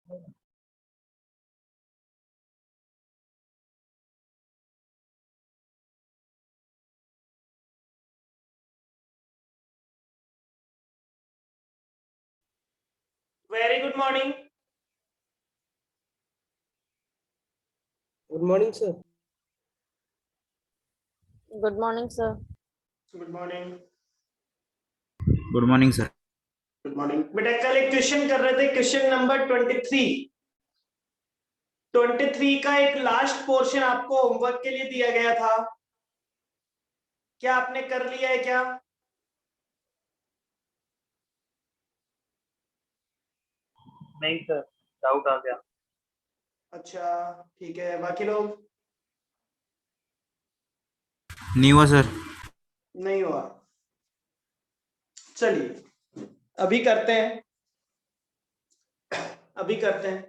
Very good morning. Good morning sir. Good morning sir. Good morning. Good morning sir. Good morning बेटा, कल एक question कर रहे थे, क्वेश्चन नंबर 23 का एक लास्ट पोर्शन आपको होमवर्क के लिए दिया गया था। क्या आपने कर लिया है क्या? नहीं सर, डाउट आ गया। अच्छा ठीक है, बाकी लोग? नहीं हुआ सर। नहीं हुआ। चलिए अभी करते हैं, अभी करते हैं।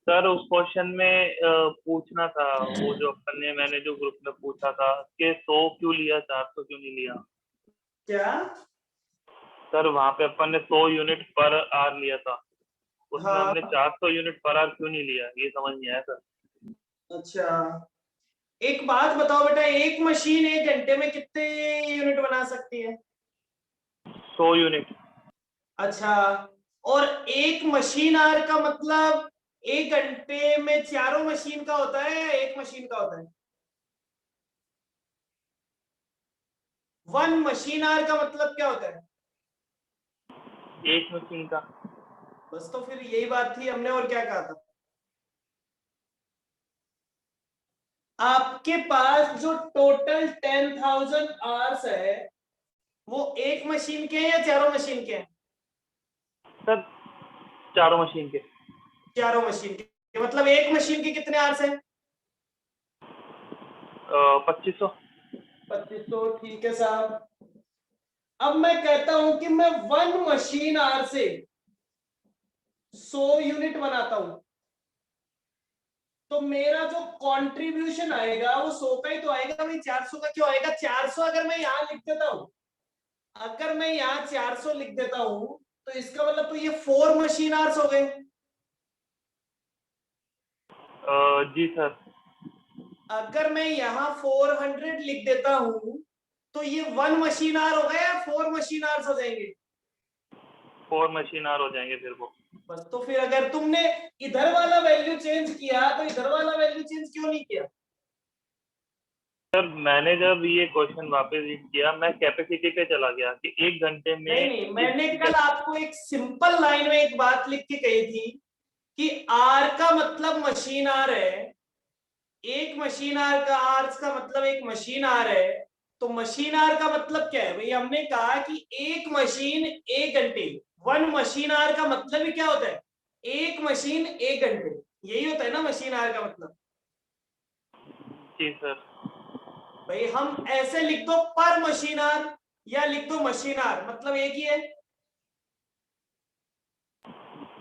सर उस क्वेश्चन में पूछना था, वो जो अपन ने, मैंने जो ग्रुप में पूछा था कि 100 क्यों लिया, 400 क्यों नहीं लिया? क्या सर वहाँ पे अपन ने 100 यूनिट पर आवर लिया था, उसमें हाँ। हमने 400 यूनिट पर आवर क्यों नहीं लिया, ये समझ नहीं आया सर। अच्छा एक बात बताओ बेटा, एक मशीन एक घंटे में कितने यूनिट बना सकती है? 100 यूनिट। अच्छा, और एक मशीन आवर का मतलब एक घंटे में चारों मशीन का होता है या एक मशीन का होता है? वन मशीन आवर का मतलब क्या होता है? एक मशीन का। बस तो फिर यही बात थी, हमने और क्या कहा था? आपके पास जो टोटल 10,000 आवर्स है वो एक मशीन के हैं या चारों मशीन के हैं? सर चारों मशीन के। चारों मशीन के, मतलब एक मशीन के कितने आवर्स हैं? 2500। 2500, ठीक है साहब। अब मैं कहता हूं कि मैं वन मशीन आवर से 100 यूनिट बनाता हूं, तो मेरा जो कंट्रीब्यूशन आएगा वो 100 का ही तो आएगा भाई, 400 का क्यों आएगा? 400 अगर मैं यहां लिख देता हूं, अगर मैं यहां 400 लिख देता हूं तो इसका मतलब तो ये 4 मशीन आवर्स हो गए। जी सर। अगर मैं यहां 400 लिख देता हूं तो ये 1 मशीन आवर हो गया या 4 मशीन आवर्स हो जाएंगे? 4 मशीन आवर हो जाएंगे फिर वो। बस तो फिर अगर तुमने इधर वाला वैल्यू चेंज किया तो इधर वाला वैल्यू चेंज क्यों नहीं किया? सर मैंने जब ये क्वेश्चन वापस रीड किया, मैं कैपेसिटी पे चला गया कि एक घंटे में। नहीं, मैंने कल आपको एक सिंपल लाइन में एक बात लिख के कही थी कि आर का मतलब मशीन आर है, एक मशीन आर का आर्स का मतलब एक मशीन आर है, तो मशीन आर का मतलब क्या है भाई? हमने कहा कि एक मशीन एक घंटे, वन मशीन आर का मतलब ही क्या होता है? एक मशीन एक घंटे, यही होता है ना मशीन आर का मतलब। जी सर। भाई हम ऐसे लिख दो पर मशीन आर या लिख दो मशीन आर, मतलब एक ही है।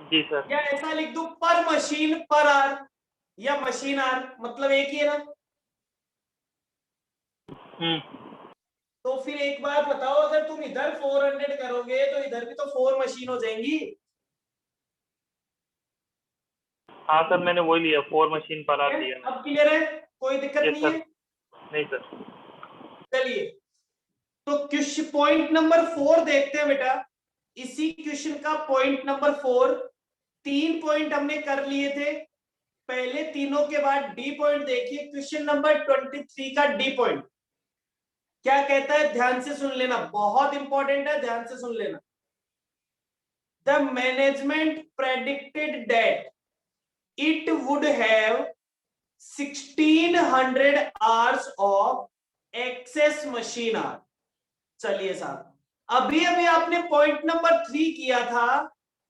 जी सर। या ऐसा लिख दो पर मशीन पर आर या मशीन आर, मतलब एक ही है ना। तो फिर एक बात बताओ, अगर तुम इधर 400 करोगे तो इधर भी तो 4 मशीन हो जाएंगी। हाँ सर, मैंने वही लिया, 4 मशीन पर आवर लिया। अब क्लियर है, कोई दिक्कत यस नहीं सर। है? नहीं सर। चलिए तो क्वेश्चन पॉइंट नंबर 4 देखते हैं बेटा। इसी क्वेश्चन का पॉइंट नंबर 4, 3 पॉइंट हमने कर लिए थे पहले, तीनों के बाद डी पॉइंट देखिए। क्वेश्चन नंबर 23 का डी पॉइंट क्या कहता है, ध्यान से सुन लेना, बहुत इंपॉर्टेंट है, ध्यान से सुन लेना। The management predicted that it would have 1600 hours of excess machine hour। चलिए साहब, अभी अभी आपने पॉइंट नंबर 3 किया था।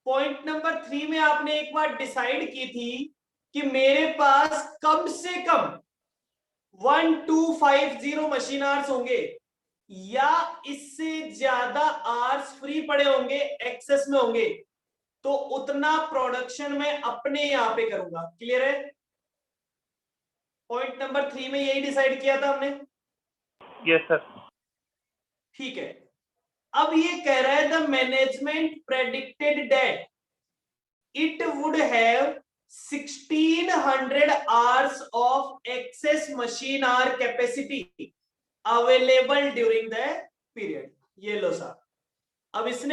पॉइंट नंबर 3 में आपने एक बार डिसाइड की थी कि मेरे पास कम से कम 1250 मशीन आवर्स होंगे या इससे ज्यादा आवर्स फ्री पड़े होंगे, एक्सेस में होंगे, तो उतना प्रोडक्शन मैं अपने यहां पे करूंगा। क्लियर है? पॉइंट नंबर 3 में यही डिसाइड किया था हमने। Yes sir. ठीक है, अब ये कह रहा है the management predicted that it would have 1600 hours of excess machine hour capacity available during the period। ये लो साहब, अब इस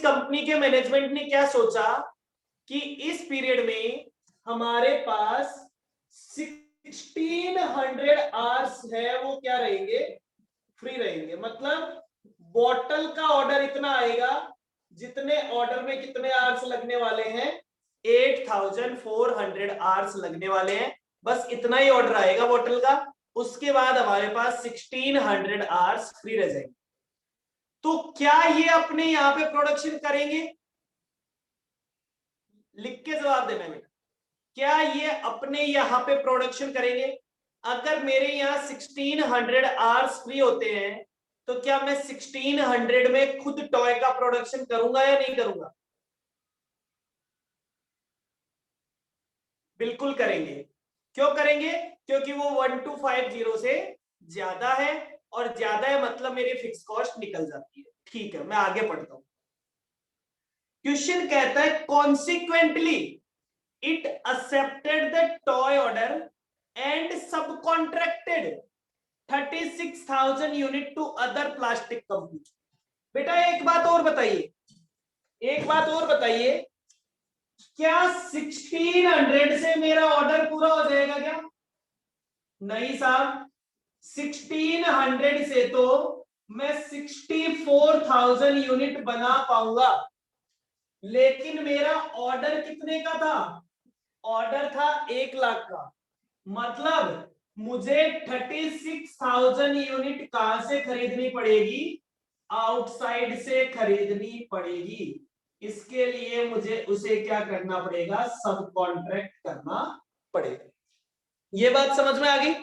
कंपनी के मैनेजमेंट ने क्या सोचा कि इस पीरियड में हमारे पास 1600 आवर्स है, वो क्या रहेंगे, फ्री रहेंगे। मतलब बॉटल का ऑर्डर इतना आएगा जितने ऑर्डर में कितने आवर्स लगने वाले हैं, 8400 आवर्स लगने वाले हैं। बस इतना ही ऑर्डर आएगा बॉटल का, उसके बाद हमारे पास 1600 आवर्स फ्री रह जाएंगे। तो क्या ये अपने यहां पे प्रोडक्शन करेंगे? लिख के जवाब देना है। क्या ये अपने यहां पे प्रोडक्शन करेंगे? अगर मेरे यहां 1600 आवर्स फ्री होते हैं तो क्या मैं 1600 में खुद टॉय का प्रोडक्शन करूंगा या नहीं करूंगा? बिल्कुल करेंगे। क्यों करेंगे? क्योंकि वो 1250 से ज्यादा है, और ज्यादा है मतलब मेरी फिक्स कॉस्ट निकल जाती है। ठीक है, मैं आगे पढ़ता हूं। क्वेश्चन कहता है consequently it accepted the toy order and subcontracted 36,000 unit to other plastic company. बेटा एक बात और बताइए, क्या 1600 से मेरा ऑर्डर पूरा हो जाएगा क्या? नहीं साहब, 1600 से तो मैं 64,000 यूनिट बना पाऊंगा, लेकिन मेरा ऑर्डर कितने का था? ऑर्डर था 1 लाख का। मतलब मुझे 36,000 यूनिट कहां से खरीदनी पड़ेगी? आउटसाइड से खरीदनी पड़ेगी। इसके लिए मुझे उसे क्या करना पड़ेगा? सब कॉन्ट्रैक्ट करना पड़ेगा। ये बात समझ में आ गई?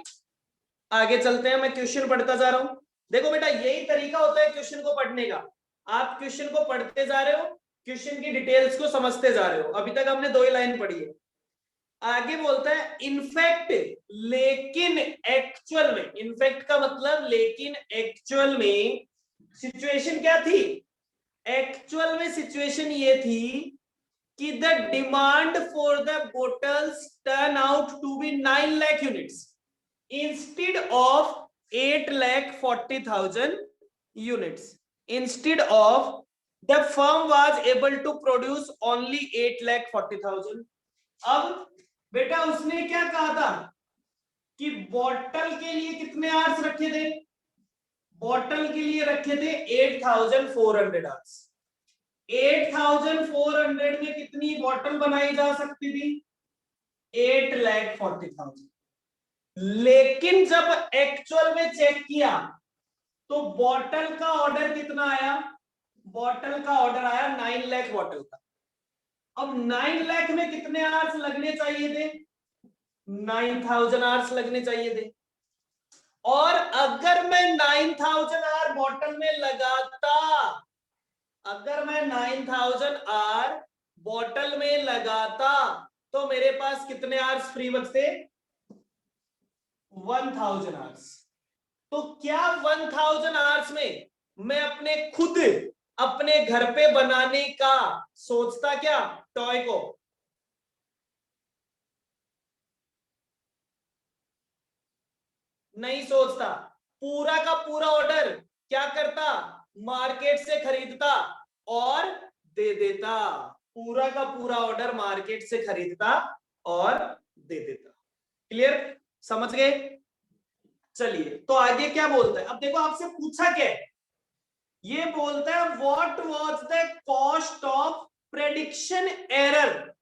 आगे चलते हैं, मैं क्वेश्चन पढ़ता जा रहा हूं। देखो बेटा, यही तरीका होता है क्वेश्चन को पढ़ने का। आप क्वेश्चन को पढ़ते जा रहे हो, क्वेश्चन की डिटेल्स को समझते जा रहे हो। अभी तक हमने 2 ही लाइन पढ़ी है। आगे बोलता है इनफैक्ट, लेकिन एक्चुअल में, इनफैक्ट का मतलब लेकिन एक्चुअल में सिचुएशन क्या थी? एक्चुअल में सिचुएशन ये थी कि the demand for the bottles turn out to be 9 lakh units instead of 8,40,000 units. Instead of, the firm was able to produce only 8,40,000। अब बेटा उसने क्या कहा था कि बॉटल के लिए कितने आवर्स रखे थे? बॉटल के लिए रखे थे 8,400 आवर्स। 8,400 में कितनी बॉटल बनाई जा सकती थी? 8,40,000। लेकिन जब एक्चुअल में चेक किया तो बॉटल का ऑर्डर कितना आया? बॉटल का ऑर्डर आया 9 लाख बॉटल का। अब 9 लाख में कितने आवर्स लगने चाहिए थे? 9,000 आवर्स लगने चाहिए थे। और अगर मैं 9,000 आवर बॉटल में लगाता, अगर मैं 9,000 आवर बॉटल में लगाता तो मेरे पास कितने आवर्स फ्री बचते? 1,000 आवर्स। तो क्या 1,000 आवर्स में मैं अपने खुद अपने घर पे बनाने का सोचता क्या टॉय को? नहीं सोचता। पूरा का पूरा ऑर्डर क्या करता? मार्केट से खरीदता और दे देता। पूरा का पूरा ऑर्डर मार्केट से खरीदता और दे देता। क्लियर? समझ गए? चलिए, तो आगे क्या बोलता है? अब देखो आपसे पूछा क्या है, ये बोलता है what was the cost of prediction error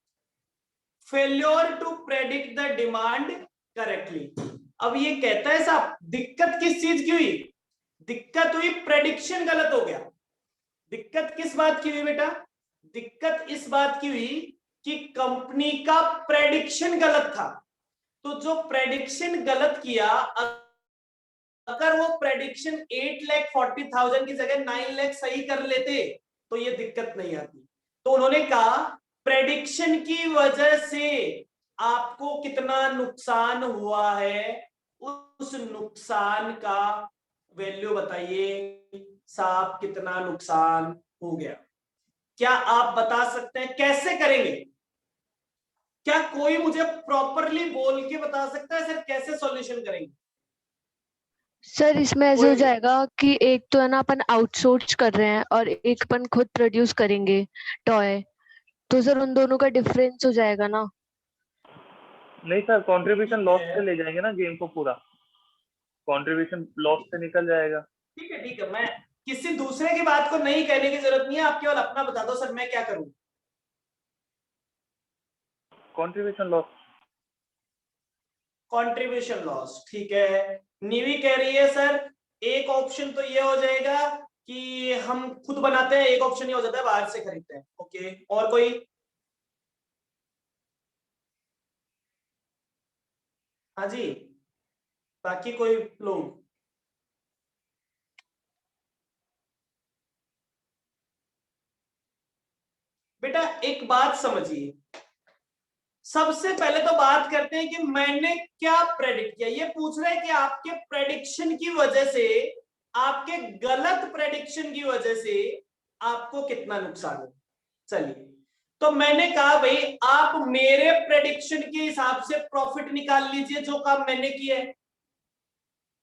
failure to predict the demand correctly. अब ये कहता है साहब दिक्कत किस चीज की हुई? दिक्कत हुई प्रेडिक्शन गलत हो गया। दिक्कत किस बात की हुई बेटा? दिक्कत इस बात की हुई कि कंपनी का प्रेडिक्शन गलत था। तो जो प्रेडिक्शन गलत किया, अगर वो प्रेडिक्शन 8,40,000 की जगह 9 लाख सही कर लेते तो ये दिक्कत नहीं आती। तो उन्होंने कहा प्रेडिक्शन की वजह से आपको कितना नुकसान हुआ है, उस नुकसान का वैल्यू बताइए साहब, कितना नुकसान हो गया। क्या आप बता सकते हैं कैसे करेंगे? क्या कोई मुझे प्रॉपरली बोल के बता सकता है सर कैसे सॉल्यूशन करेंगे? सर इसमें ऐसे हो कोई- जाएगा कि एक तो है ना अपन आउटसोर्स कर रहे हैं और एक अपन खुद प्रोड्यूस करेंगे टॉय, तो सर उन दोनों का डिफरेंस हो जाएगा ना। नहीं सर, कंट्रीब्यूशन ठीक लॉस है। से ले जाएंगे ना गेम को, पूरा कंट्रीब्यूशन लॉस से निकल जाएगा। ठीक है ठीक है, मैं किसी दूसरे की बात को नहीं कहने की जरूरत नहीं है, आप केवल अपना बता दो सर मैं क्या करूं। Contribution loss. कंट्रीब्यूशन लॉस, ठीक है। नीवी कह रही है सर एक ऑप्शन तो ये हो जाएगा कि हम खुद बनाते हैं, एक ऑप्शन ये हो जाता है बाहर से खरीदते हैं। ओके, और कोई? हाँ जी, बाकी कोई लोग? बेटा एक बात समझिए, सबसे पहले तो बात करते हैं कि मैंने क्या प्रेडिक्ट किया। ये पूछ रहे हैं कि आपके प्रेडिक्शन की वजह से, आपके गलत प्रेडिक्शन की वजह से आपको कितना नुकसान हो। चलिए, तो मैंने कहा भाई आप मेरे प्रेडिक्शन के हिसाब से प्रॉफिट निकाल लीजिए जो काम मैंने किया है।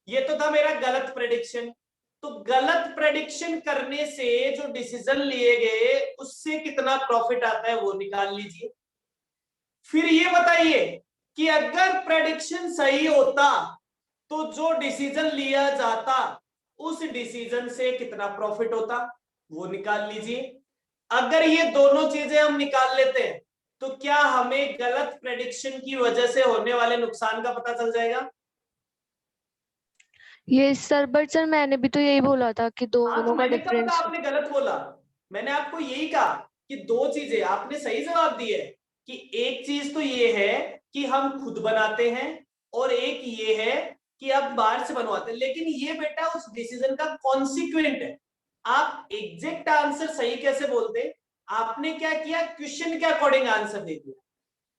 ये तो था मेरा गलत प्रेडिक्शन। तो गलत प्रेडिक्शन करने से जो डिसीजन लिए गए उससे कितना प्रॉफिट आता है वो निकाल लीजिए। फिर ये बताइए कि अगर प्रेडिक्शन सही होता तो जो डिसीजन लिया जाता उस डिसीजन से कितना प्रॉफिट होता वो निकाल लीजिए। अगर ये दोनों चीजें हम निकाल लेते हैं तो क्या हमें गलत प्रेडिक्शन की वजह से होने वाले नुकसान का पता चल जाएगा? ये सर बट सर मैंने भी तो यही बोला था कि हाँ, तो दोनों का मैंने कब कहा डिफरेंस। आपने गलत बोला? मैंने आपको यही कहा कि दो चीजें, आपने सही जवाब दिए कि एक चीज तो ये है कि हम खुद बनाते हैं और एक ये है कि आप बाहर से बनवाते हैं। लेकिन ये बेटा उस डिसीजन का कॉन्सिक्वेंट है। आप एग्जैक्ट आंसर सही कैसे बोलते? आपने क्या किया, क्वेश्चन के अकॉर्डिंग आंसर दे दिया।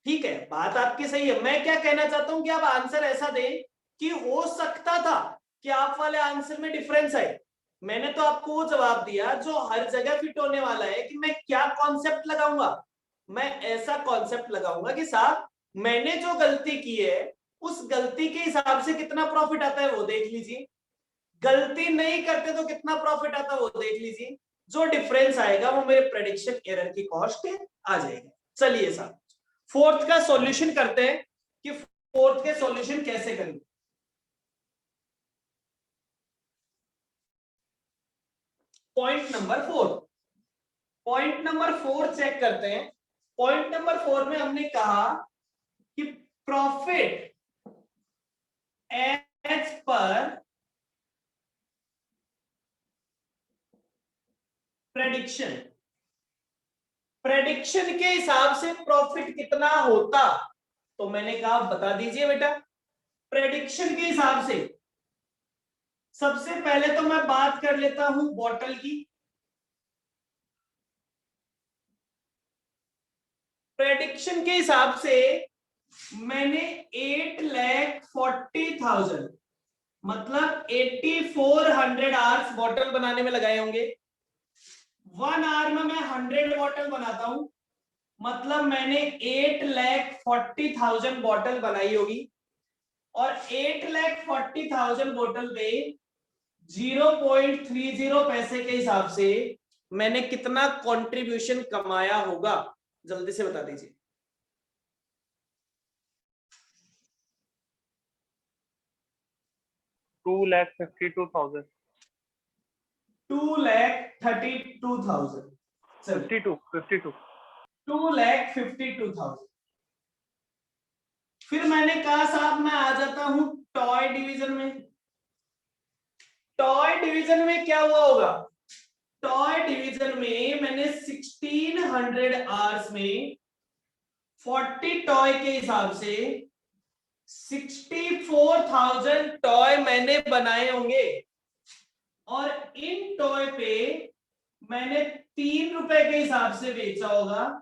ठीक है, बात आपकी सही है। मैं क्या कहना चाहता हूं कि आप आंसर ऐसा दें कि हो सकता था कि आप वाले आंसर में डिफरेंस आए। मैंने तो आपको वो जवाब दिया जो हर जगह फिट होने वाला है कि मैं क्या कॉन्सेप्ट लगाऊंगा। मैं ऐसा कॉन्सेप्ट लगाऊंगा कि साहब मैंने जो गलती की है उस गलती के हिसाब से कितना प्रॉफिट आता है वो देख लीजिए, गलती नहीं करते तो कितना प्रॉफिट आता है वो देख लीजिए। जो डिफरेंस आएगा वो मेरे प्रेडिक्शन एरर की कॉस्ट आ जाएगा। चलिए साहब फोर्थ का सॉल्यूशन करते हैं कि फोर्थ के सॉल्यूशन कैसे करेंगे। Point number 4, point number 4 check करते हैं। पॉइंट नंबर 4 में हमने कहा कि profit as per prediction, prediction के हिसाब से प्रॉफिट कितना होता। तो मैंने कहा बता दीजिए बेटा प्रेडिक्शन के हिसाब से। सबसे पहले तो मैं बात कर लेता हूं बॉटल की। प्रेडिक्शन के हिसाब से मैंने 8,40,000 मतलब 8,400 आवर्स बॉटल बनाने में लगाए होंगे। 1 आवर में मैं 100 बॉटल बनाता हूं मतलब मैंने 8,40,000 बॉटल बनाई होगी। और 8,40,000 बॉटल पे 0.30 पैसे के हिसाब से मैंने कितना कंट्रीब्यूशन कमाया होगा, जल्दी से बता दीजिए। $2,52,000। 2,32,000। 52। 2,52,000। फिर मैंने कहा साहब मैं आ जाता हूं टॉय डिवीजन में। टॉय डिवीजन में क्या हुआ होगा? टॉय डिवीजन में मैंने 1,600 आवर्स में 40 टॉय के हिसाब से 64,000 टॉय मैंने बनाए होंगे। और इन टॉय पे मैंने ₹3 के हिसाब से बेचा होगा,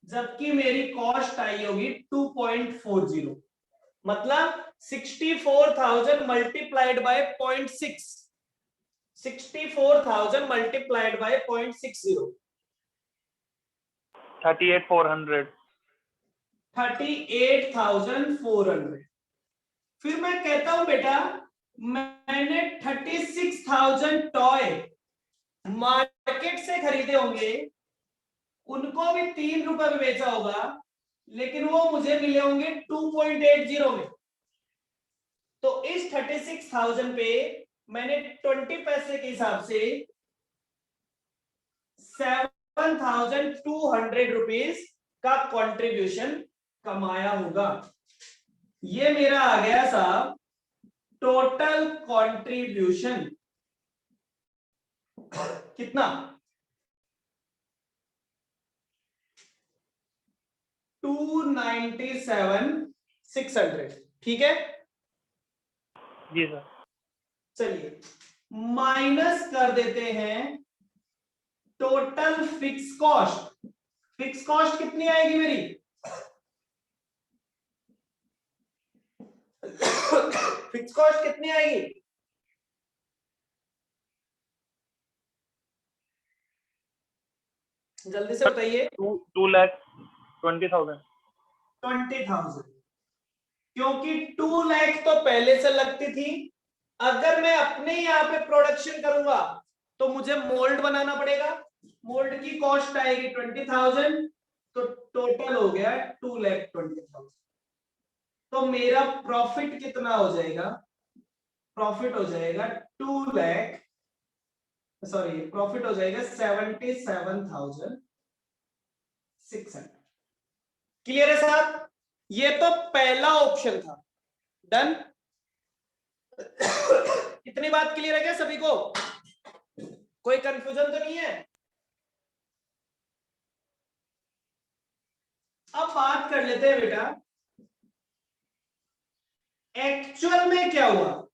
जबकि मेरी कॉस्ट आई होगी 2.40, मतलब 64,000 मल्टीप्लाइड बाय 0.6, 64,000 मल्टीप्लाइड बाय 0.60, 38,400। 38,400। फिर मैं कहता हूं बेटा, मैंने 36,000 टॉय मार्केट से खरीदे होंगे, उनको भी ₹3 में बेचा होगा, लेकिन वो मुझे मिले होंगे 2.80 में। तो इस 36,000 पे मैंने 20 पैसे के हिसाब से 7,200 रुपीज का कंट्रीब्यूशन कमाया होगा। ये मेरा आ गया साहब टोटल कंट्रीब्यूशन। कितना? 297,600। ठीक है, जी सर। चलिए माइनस कर देते हैं total fix cost. Fix cost कितनी आएगी मेरी? फिक्स कॉस्ट कितनी आएगी? जल्दी से बताइए। 2,20,000। 20,000, क्योंकि 2 लाख तो पहले से लगती थी। अगर मैं अपने यहाँ पे प्रोडक्शन करूंगा तो मुझे मोल्ड बनाना पड़ेगा, मोल्ड की कॉस्ट आएगी 20,000, तो टोटल हो गया 2,20,000। तो मेरा प्रॉफिट कितना हो जाएगा? प्रॉफिट हो जाएगा 77,600। क्लियर है साहब? ये तो पहला ऑप्शन था। डन? इतनी बात क्लियर है क्या सभी को? कोई कंफ्यूजन तो नहीं है? अब बात कर लेते हैं बेटा, एक्चुअल में क्या हुआ।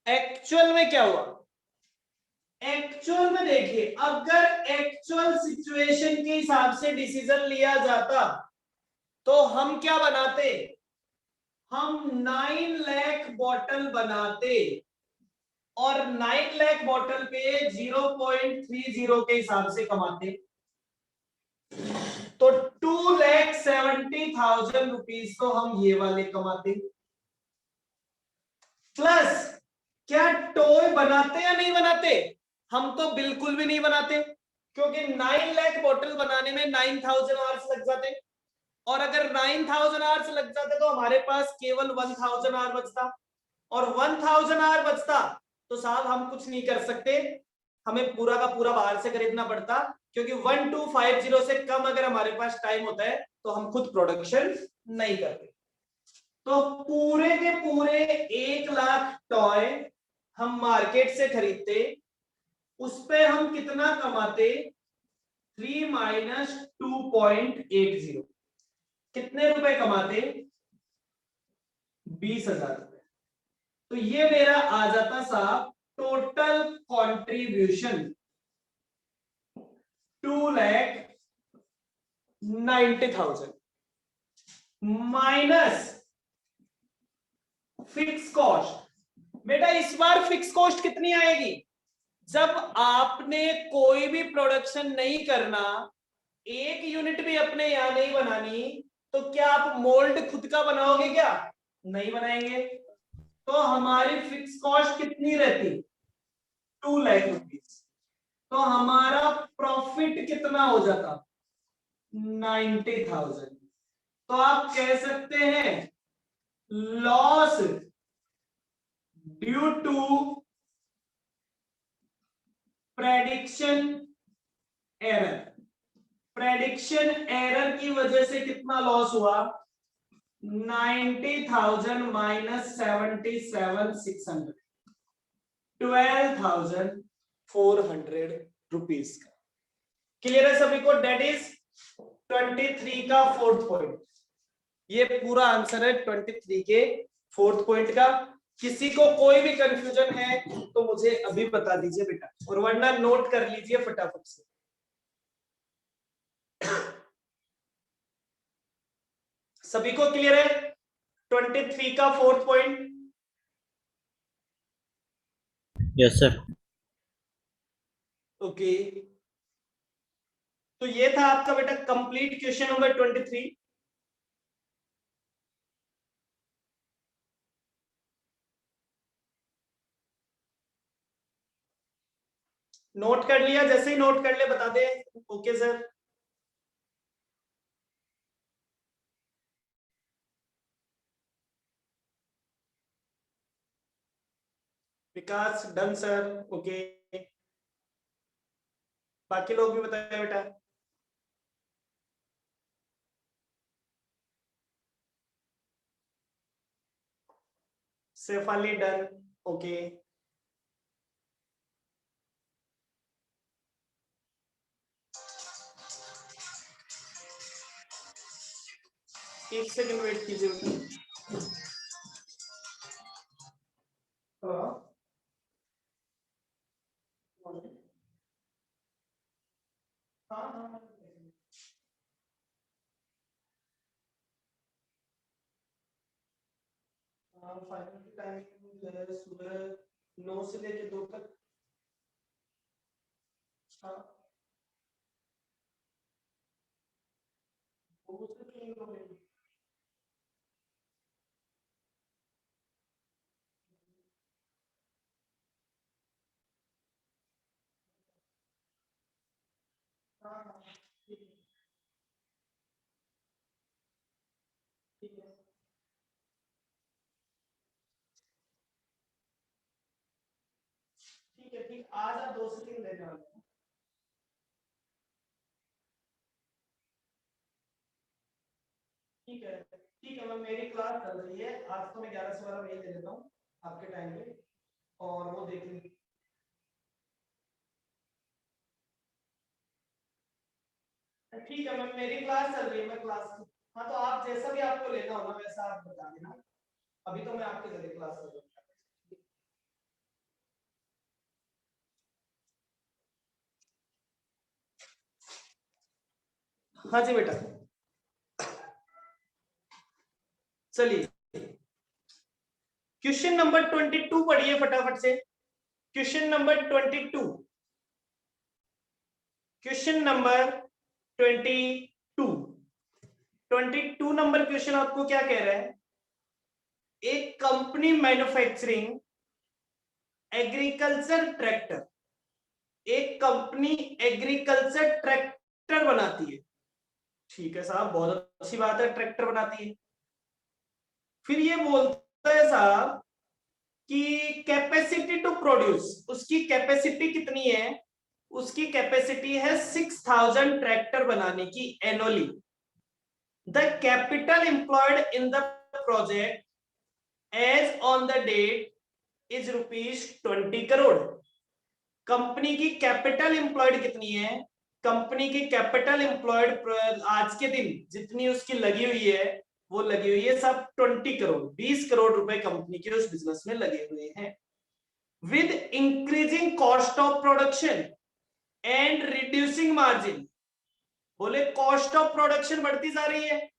एक्चुअल में क्या हुआ? एक्चुअल में देखिए, अगर एक्चुअल सिचुएशन के हिसाब से डिसीजन लिया जाता तो हम क्या बनाते? हम 9 लाख बॉटल बनाते और 9 लाख बॉटल पे 0.30 के हिसाब से कमाते, तो 2,70,000 रुपीज तो हम ये वाले कमाते। प्लस क्या टॉय बनाते या नहीं बनाते? हम तो बिल्कुल भी नहीं बनाते, क्योंकि 9 लाख बॉटल बनाने में 9,000 आवर्स लग जाते, और अगर 9,000 आवर्स लग जाते तो हमारे पास केवल 1,000 आवर बचता, और 1,000 आवर बचता तो साहब हम कुछ नहीं कर सकते, हमें पूरा का पूरा बाहर से खरीदना पड़ता, क्योंकि 1250 से कम अगर हमारे पास टाइम होता है तो हम खुद प्रोडक्शन नहीं करते। तो पूरे के पूरे 1 लाख टॉय हम मार्केट से खरीदते, उस पे हम कितना कमाते? 3 माइनस 2.80, कितने रुपए कमाते? 20,000 रुपए। तो ये मेरा आ जाता साहब total contribution 2,90,000 minus fix cost. बेटा इस बार फिक्स कॉस्ट कितनी आएगी? जब आपने कोई भी प्रोडक्शन नहीं करना, एक यूनिट भी अपने यहां नहीं बनानी, तो क्या आप मोल्ड खुद का बनाओगे? क्या नहीं बनाएंगे। तो हमारी फिक्स कॉस्ट कितनी रहती? 2 लाख रुपीज। तो हमारा प्रॉफिट कितना हो जाता? 90,000। तो आप कह सकते हैं loss due to prediction error. Prediction error की वजह से कितना लॉस हुआ? 90,000 माइनस 77,600, 12,400 रुपीज का। क्लियर है सभी को? डेट इज 23 का 4th पॉइंट। ये पूरा आंसर है 23 के 4th पॉइंट का। किसी को कोई भी कंफ्यूजन है तो मुझे अभी बता दीजिए बेटा, और वरना नोट कर लीजिए फटाफट से। सभी को क्लियर है 23 का 4th point? Yes sir. Okay, तो ये था आपका बेटा कंप्लीट क्वेश्चन नंबर 23। नोट कर लिया? जैसे ही नोट कर ले बता दे ओके सर। विकास डन सर, ओके। बाकी लोग भी बताए बेटा। Saif Ali done, okay. एक सेकंड वेट कीजिए बेटा। हाँ हाँ हाँ, फाइनल की टाइमिंग जो है सुबह 9 से लेके 2 तक। हाँ 2 से 3 बजे। हाँ हाँ, ठीक है ठीक है ठीक है ठीक। आज आप 2 से 3 लेने वाले हैं। ठीक है ठीक है मैम, मेरी क्लास चल रही है आज, तो मैं 11 से 12 मेल दे देता हूँ आपके टाइम पे, और वो देख लीजिए। ठीक है मैम, मेरी क्लास चल रही है, मैं क्लास। हाँ तो आप जैसा भी आपको लेना होगा वैसा आप बता देना। अभी तो मैं आपके जरिए क्लास कर रहा हूँ। हाँ जी बेटा, चलिए क्वेश्चन नंबर 22 पढ़िए फटाफट से। Question number 22, question number 22 number question आपको क्या कह रहा है? एक कंपनी मैन्युफैक्चरिंग एग्रीकल्चर ट्रैक्टर, एक कंपनी एग्रीकल्चर ट्रैक्टर बनाती है। ठीक है साहब, बहुत अच्छी बात है, ट्रैक्टर बनाती है। फिर ये बोलता है साहब कि कैपेसिटी टू प्रोड्यूस, उसकी कैपेसिटी कितनी है? उसकी कैपेसिटी है 6000 ट्रैक्टर बनाने की annually. The capital employed in the project as on the date is ₹20 crore. Company की कैपिटल एम्प्लॉयड कितनी है? कंपनी की कैपिटल एम्प्लॉयड आज के दिन जितनी उसकी लगी हुई है, वो लगी हुई है सब 20 करोड़, 20 करोड़ रुपए कंपनी के उस बिजनेस में लगे हुए हैं। With increasing cost of production and reducing margin, बोले कॉस्ट ऑफ प्रोडक्शन बढ़ती जा रही है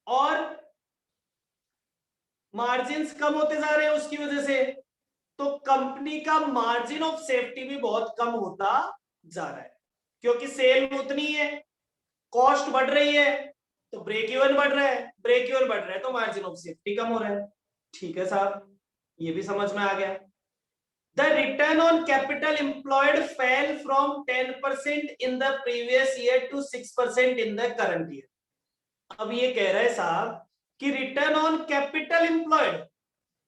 और मार्जिन कम होते जा रहे हैं उसकी वजह से, तो कंपनी का मार्जिन ऑफ सेफ्टी भी बहुत कम होता जा रहा है, क्योंकि सेल उतनी है, कॉस्ट बढ़ रही है तो ब्रेक इवन बढ़ रहा है, ब्रेक इवन बढ़ रहा है तो मार्जिन ऑफ सेफ्टी कम हो रहा है। ठीक है साहब, ये भी समझ में आ गया। The return on capital employed fell from 10% in the previous year to 6% in the current year. अब ये कह रहा है साहब कि रिटर्न ऑन कैपिटल एम्प्लॉयड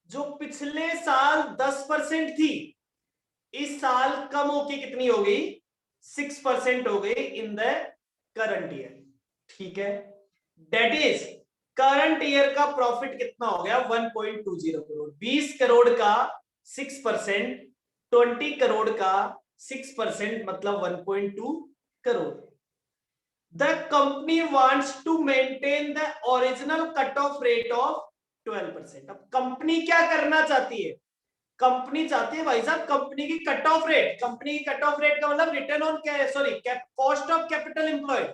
जो पिछले साल 10% थी, इस साल कम होके कितनी हो गई? 6% हो गई इन द करंट ईयर। ठीक है, दैट इज करंट ईयर का प्रॉफिट कितना हो गया? 1.20 करोड़। 20 करोड़ का 6%, 20 करोड़ का 6% मतलब 1.2 crore. The company wants to maintain the original cut-off rate of 12%। अब कंपनी क्या करना चाहती है? कंपनी चाहती है भाई साहब कंपनी की कट ऑफ रेट, कंपनी की कट ऑफ रेट का मतलब return on cost of capital employed.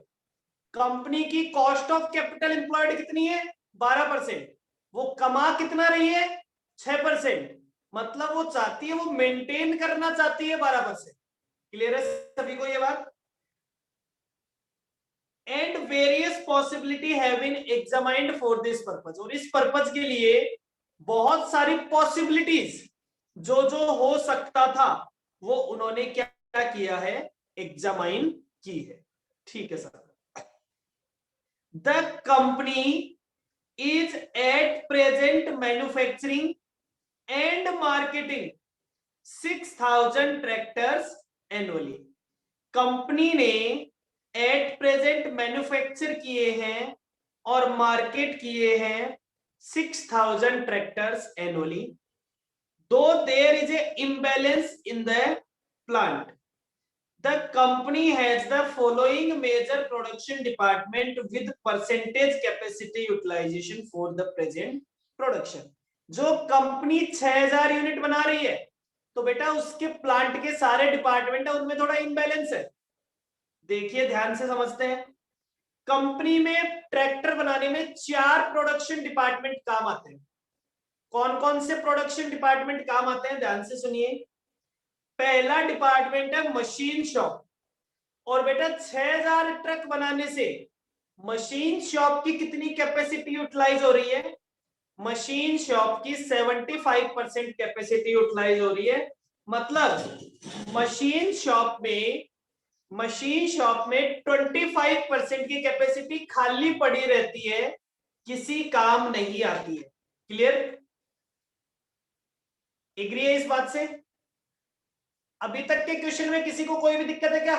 Company की कॉस्ट ऑफ कैपिटल एम्प्लॉयड कितनी है? 12%। वो कमा कितना रही है? 6%। मतलब वो चाहती है, वो मेंटेन करना चाहती है 12%। क्लियर है सभी को ये बात? And various possibility have been examined for this purpose. और इस पर्पज के लिए बहुत सारी पॉसिबिलिटीज जो जो हो सकता था वो उन्होंने क्या किया है? एग्जामाइन की है। ठीक है sir. The company is at present manufacturing and marketing 6000 tractors annually. Company ने एट प्रेजेंट मैन्युफैक्चर किए हैं और मार्केट किए हैं 6000 tractors annually. Though there is a imbalance in the plant, the company has the following major production department with percentage capacity utilization for the present production. जो company 6000 unit बना रही है तो बेटा उसके प्लांट के सारे डिपार्टमेंट है उनमें थोड़ा इम्बैलेंस है। देखिए ध्यान से समझते हैं। कंपनी में ट्रैक्टर बनाने में 4 प्रोडक्शन डिपार्टमेंट काम आते हैं। कौन कौन से प्रोडक्शन डिपार्टमेंट काम आते हैं? ध्यान से सुनिए। पहला डिपार्टमेंट है मशीन शॉप। और बेटा 6000 ट्रक बनाने से मशीन शॉप की कितनी कैपेसिटी यूटिलाइज हो रही है? मशीन शॉप की 75% कैपेसिटी यूटिलाइज हो रही है। मतलब मशीन शॉप में 25% की कैपेसिटी खाली पड़ी रहती है, किसी काम नहीं आती है। क्लियर? एग्री है इस बात से? अभी तक के क्वेश्चन में किसी को कोई भी दिक्कत है क्या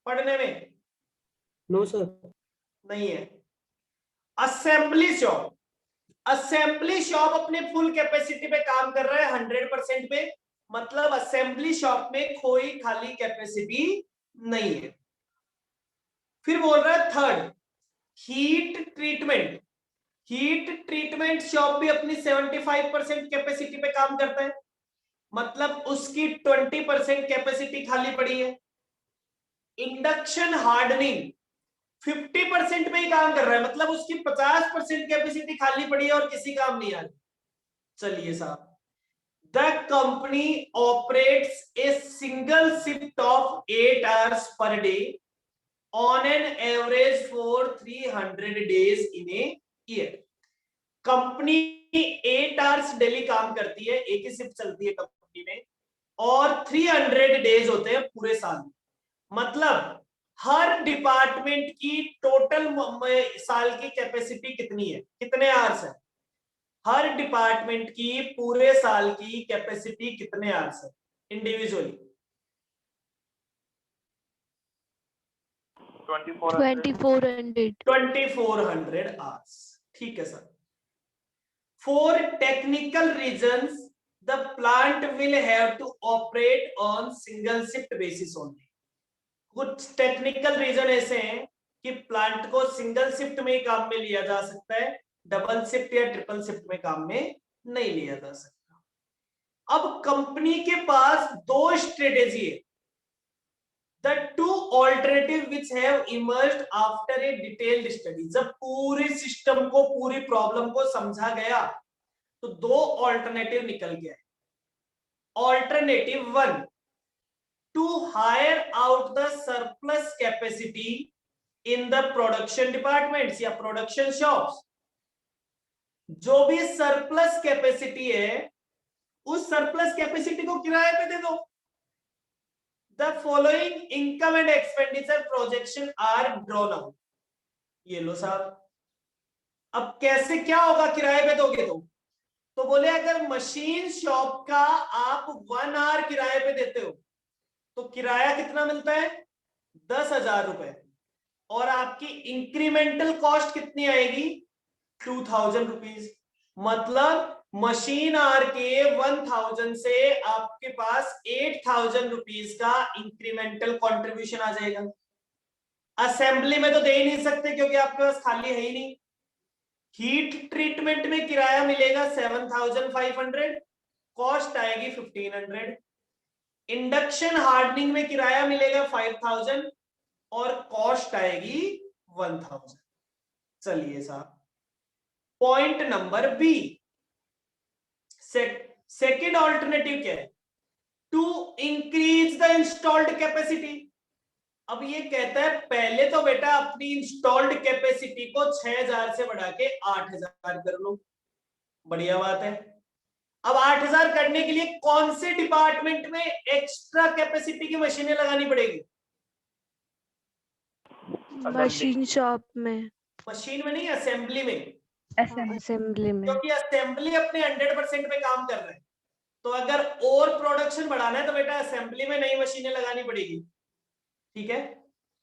पढ़ने में? No sir. नहीं है। असेंबली शॉप, असेंबली शॉप अपने फुल कैपेसिटी पे काम कर रहा है 100% पे। मतलब असेंबली शॉप में कोई खाली कैपेसिटी नहीं है। फिर बोल रहा है third, heat treatment. Heat treatment shop भी अपनी 75% कैपेसिटी पे काम करता है। मतलब उसकी 20% कैपेसिटी खाली पड़ी है। इंडक्शन हार्डनिंग 50% पे ही काम कर रहा है। मतलब उसकी 50% कैपेसिटी खाली पड़ी है और किसी काम नहीं आ रही। चलिए साहब, the company operates a single shift of 8 hours per day on an average for 300 days in a year. Company 8 hours daily काम करती है, एक ही शिफ्ट चलती है कंपनी में, और 300 days होते हैं पूरे साल में। मतलब हर डिपार्टमेंट की टोटल साल की कैपेसिटी कितनी है? कितने आवर्स है? हर डिपार्टमेंट की पूरे साल की कैपेसिटी कितने आवर्स है इंडिविजुअली? 2400 आवर्स। ठीक है sir. For technical reasons the plant will have to operate on single shift basis only. कुछ टेक्निकल रीजन ऐसे हैं कि प्लांट को सिंगल शिफ्ट में ही काम में लिया जा सकता है, डबल शिफ्ट या ट्रिपल शिफ्ट में काम में नहीं लिया जा सकता। अब कंपनी के पास 2 स्ट्रेटेजी है। The two alternative which have emerged after a detailed study। जब पूरे सिस्टम को, पूरी प्रॉब्लम को समझा गया तो 2 ऑल्टरनेटिव निकल गया। Alternative 1, to hire out the surplus capacity in the production departments या production shops। जो भी सरप्लस कैपेसिटी है उस सरप्लस कैपेसिटी को किराए पे दे दो। The following income and expenditure projection are drawn out। ये लो साहब। अब कैसे क्या होगा किराए पे दोगे तो बोले अगर मशीन शॉप का आप 1 hour किराए पे देते हो तो किराया कितना मिलता है? 10,000 रुपए। और आपकी इंक्रीमेंटल कॉस्ट कितनी आएगी? 2000 रुपीज। मतलब मशीन आर के 1000 से आपके पास 8000 रुपीज का इंक्रीमेंटल कंट्रीब्यूशन आ जाएगा। असेंबली में तो दे ही नहीं सकते क्योंकि आपके पास खाली है ही नहीं। हीट ट्रीटमेंट में किराया मिलेगा 7,500, कॉस्ट आएगी 1,500। इंडक्शन हार्डनिंग में किराया मिलेगा 5,000 और कॉस्ट आएगी 1,000। चलिए साहब, point number B, second alternative क्या है? To increase the installed capacity. अब ये कहता है पहले तो बेटा अपनी इंस्टॉल्ड कैपेसिटी को 6,000 से बढ़ा के 8,000 कर लो, बढ़िया बात है। अब 8,000 करने के लिए कौन से डिपार्टमेंट में एक्स्ट्रा कैपेसिटी की मशीनें लगानी पड़ेगी? मशीन शॉप में, मशीन में नहीं, असेंबली में। असेंबली में। क्योंकि असेंबली अपने 100% पे काम कर रहे हैं, तो अगर और प्रोडक्शन बढ़ाना है तो बेटा असेंबली में नई मशीनें लगानी पड़ेगी, ठीक है।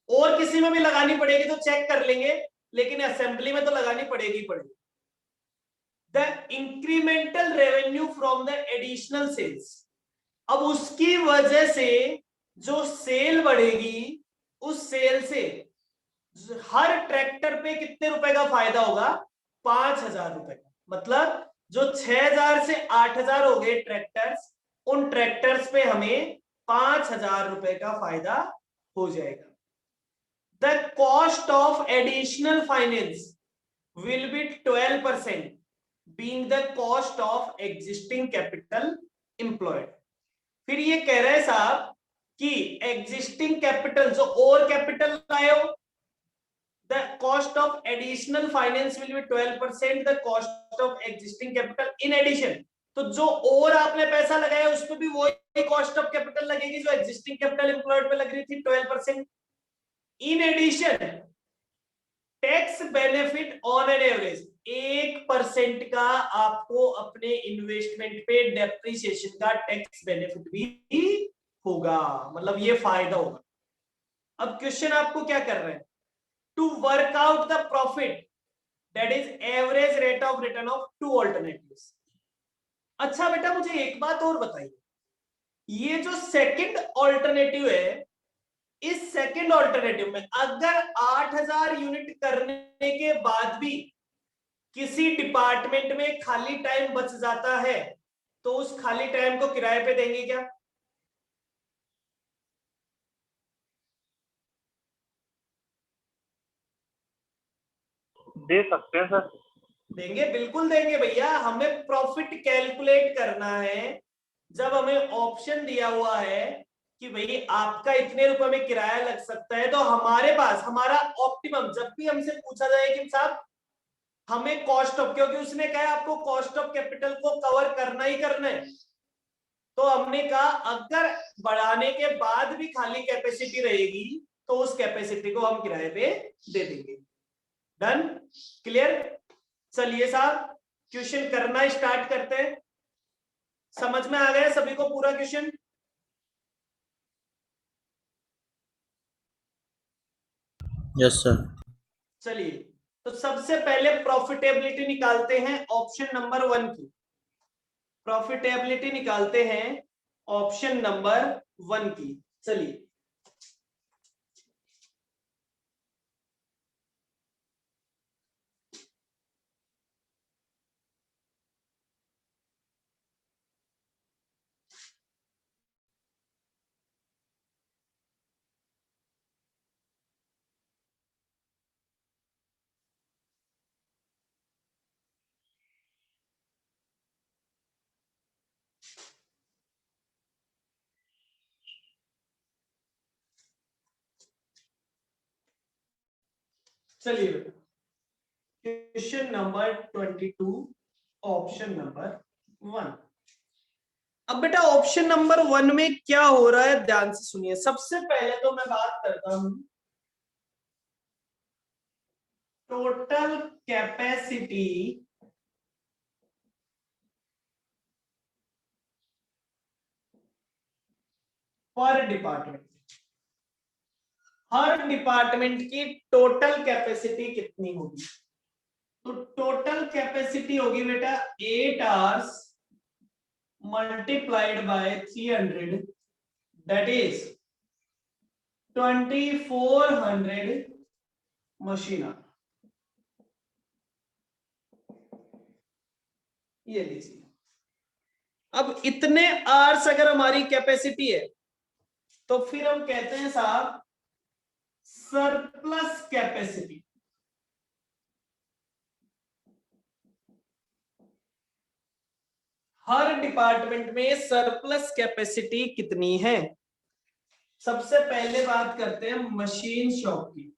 और किसी में भी लगानी पड़ेगी तो चेक कर लेंगे, लेकिन असेंबली में तो लगानी पड़ेगी ही पड़ेगी। The incremental revenue from the additional sales. अब उसकी वजह से जो सेल बढ़ेगी, उस सेल से हर ट्रैक्टर पे कितने रुपए का फायदा होगा? 5,000 रुपए का। मतलब जो 6,000 से 8,000 हो गए ट्रैक्टर्स, उन ट्रैक्टर्स पे हमें 5,000 रुपए का फायदा हो जाएगा। The cost of additional finance will be 12%, being the cost of existing capital employed. फिर ये कह रहे हैं साहब कि एग्जिस्टिंग कैपिटल, जो और कैपिटल लाए हो, the cost of additional finance will be 12%, the cost of existing capital in addition। तो जो और आपने पैसा लगाया उस पर भी वही कॉस्ट ऑफ कैपिटल लगेगी जो एग्जिस्टिंग कैपिटल एम्प्लॉयड पे लग रही थी, 12%। In addition tax benefit on an average 1% का आपको अपने इन्वेस्टमेंट पे डेप्रिसिएशन का टैक्स बेनिफिट भी होगा, मतलब ये फायदा होगा। अब क्वेश्चन आपको क्या कर रहे हैं? To work out the profit, that is average rate of return of two alternatives। अच्छा बेटा मुझे एक बात और बताइए, ये जो सेकंड ऑल्टरनेटिव है, इस सेकंड ऑल्टरनेटिव में अगर 8,000 यूनिट करने के बाद भी किसी डिपार्टमेंट में खाली टाइम बच जाता है, तो उस खाली टाइम को किराए पे देंगे क्या? दे सकते हैं सर। देंगे, बिल्कुल देंगे भैया। हमें प्रॉफिट कैलकुलेट करना है। जब हमें ऑप्शन दिया हुआ है कि भाई आपका इतने रुपए में किराया लग सकता है, तो हमारे पास हमारा ऑप्टिमम, जब भी हमसे पूछा जाए कि साहब हमें कॉस्ट ऑफ, क्योंकि उसने कहा आपको कॉस्ट ऑफ कैपिटल को कवर करना ही करना है, तो हमने कहा अगर बढ़ाने के बाद भी खाली कैपेसिटी रहेगी तो उस कैपेसिटी को हम किराए पे दे देंगे। Done, clear? चलिए साहब क्वेश्चन करना स्टार्ट करते हैं। समझ में आ गया सभी को पूरा क्वेश्चन? Yes sir. चलिए, तो सबसे पहले प्रॉफिटेबिलिटी निकालते हैं ऑप्शन नंबर 1 की। प्रॉफिटेबिलिटी निकालते हैं ऑप्शन नंबर 1 की। चलिए, चलिए क्वेश्चन नंबर 22 ऑप्शन नंबर 1। अब बेटा ऑप्शन नंबर 1 में क्या हो रहा है ध्यान से सुनिए। सबसे पहले तो मैं बात करता हूं टोटल कैपेसिटी पर डिपार्टमेंट। हर डिपार्टमेंट की टोटल कैपेसिटी कितनी होगी? तो टोटल कैपेसिटी होगी बेटा 8 hours multiplied by 300, that is 2400 machine our. ये लीजिए। अब इतने आवर्स अगर हमारी कैपेसिटी है तो फिर हम कहते हैं साहब सरप्लस कैपेसिटी। हर डिपार्टमेंट में सरप्लस कैपेसिटी कितनी है? सबसे पहले बात करते हैं मशीन शॉप की।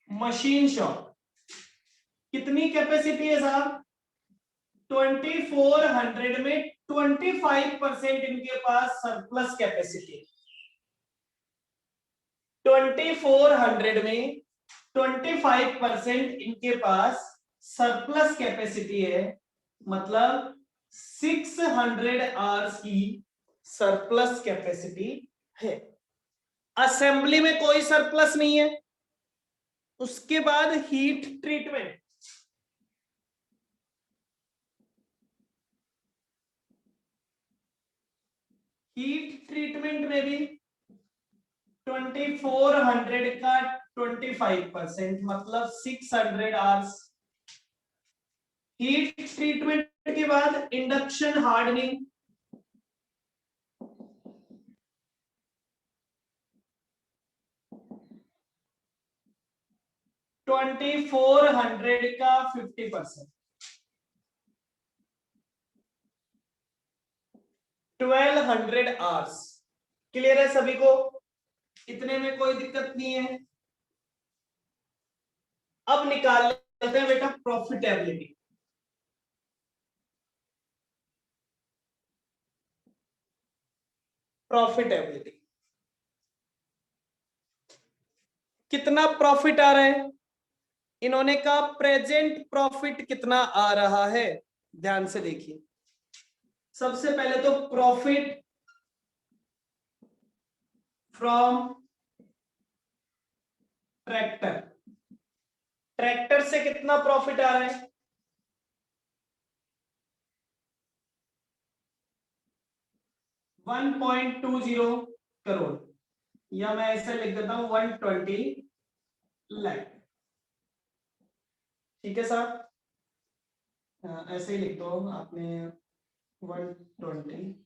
मशीन शॉप कितनी कैपेसिटी है साहब? 2400 में 25% इनके पास सरप्लस कैपेसिटी है। 2400 में 25% इनके पास सरप्लस कैपेसिटी है, मतलब 600 आवर्स की सरप्लस कैपेसिटी है। असेंबली में कोई सरप्लस नहीं है। उसके बाद हीट ट्रीटमेंट, हीट ट्रीटमेंट में भी 2400 का 25% मतलब 600 आवर्स। हीट ट्रीटमेंट के बाद इंडक्शन हार्डनिंग, $2400 का 50%, 1200 आवर्स। क्लियर है सभी को? इतने में कोई दिक्कत नहीं है। अब निकाल लेते हैं बेटा प्रॉफिटेबिलिटी। प्रॉफिटेबिलिटी कितना प्रॉफिट आ रहा है? इन्होंने कहा प्रेजेंट प्रॉफिट कितना आ रहा है, ध्यान से देखिए। सबसे पहले तो प्रॉफिट फ्रॉम ट्रैक्टर, ट्रैक्टर से कितना प्रॉफिट आ रहा है? $1.20 करोड़, या मैं ऐसे लिख देता हूं 120 लाख। ठीक है साहब, ऐसे ही लिख दो आपने 120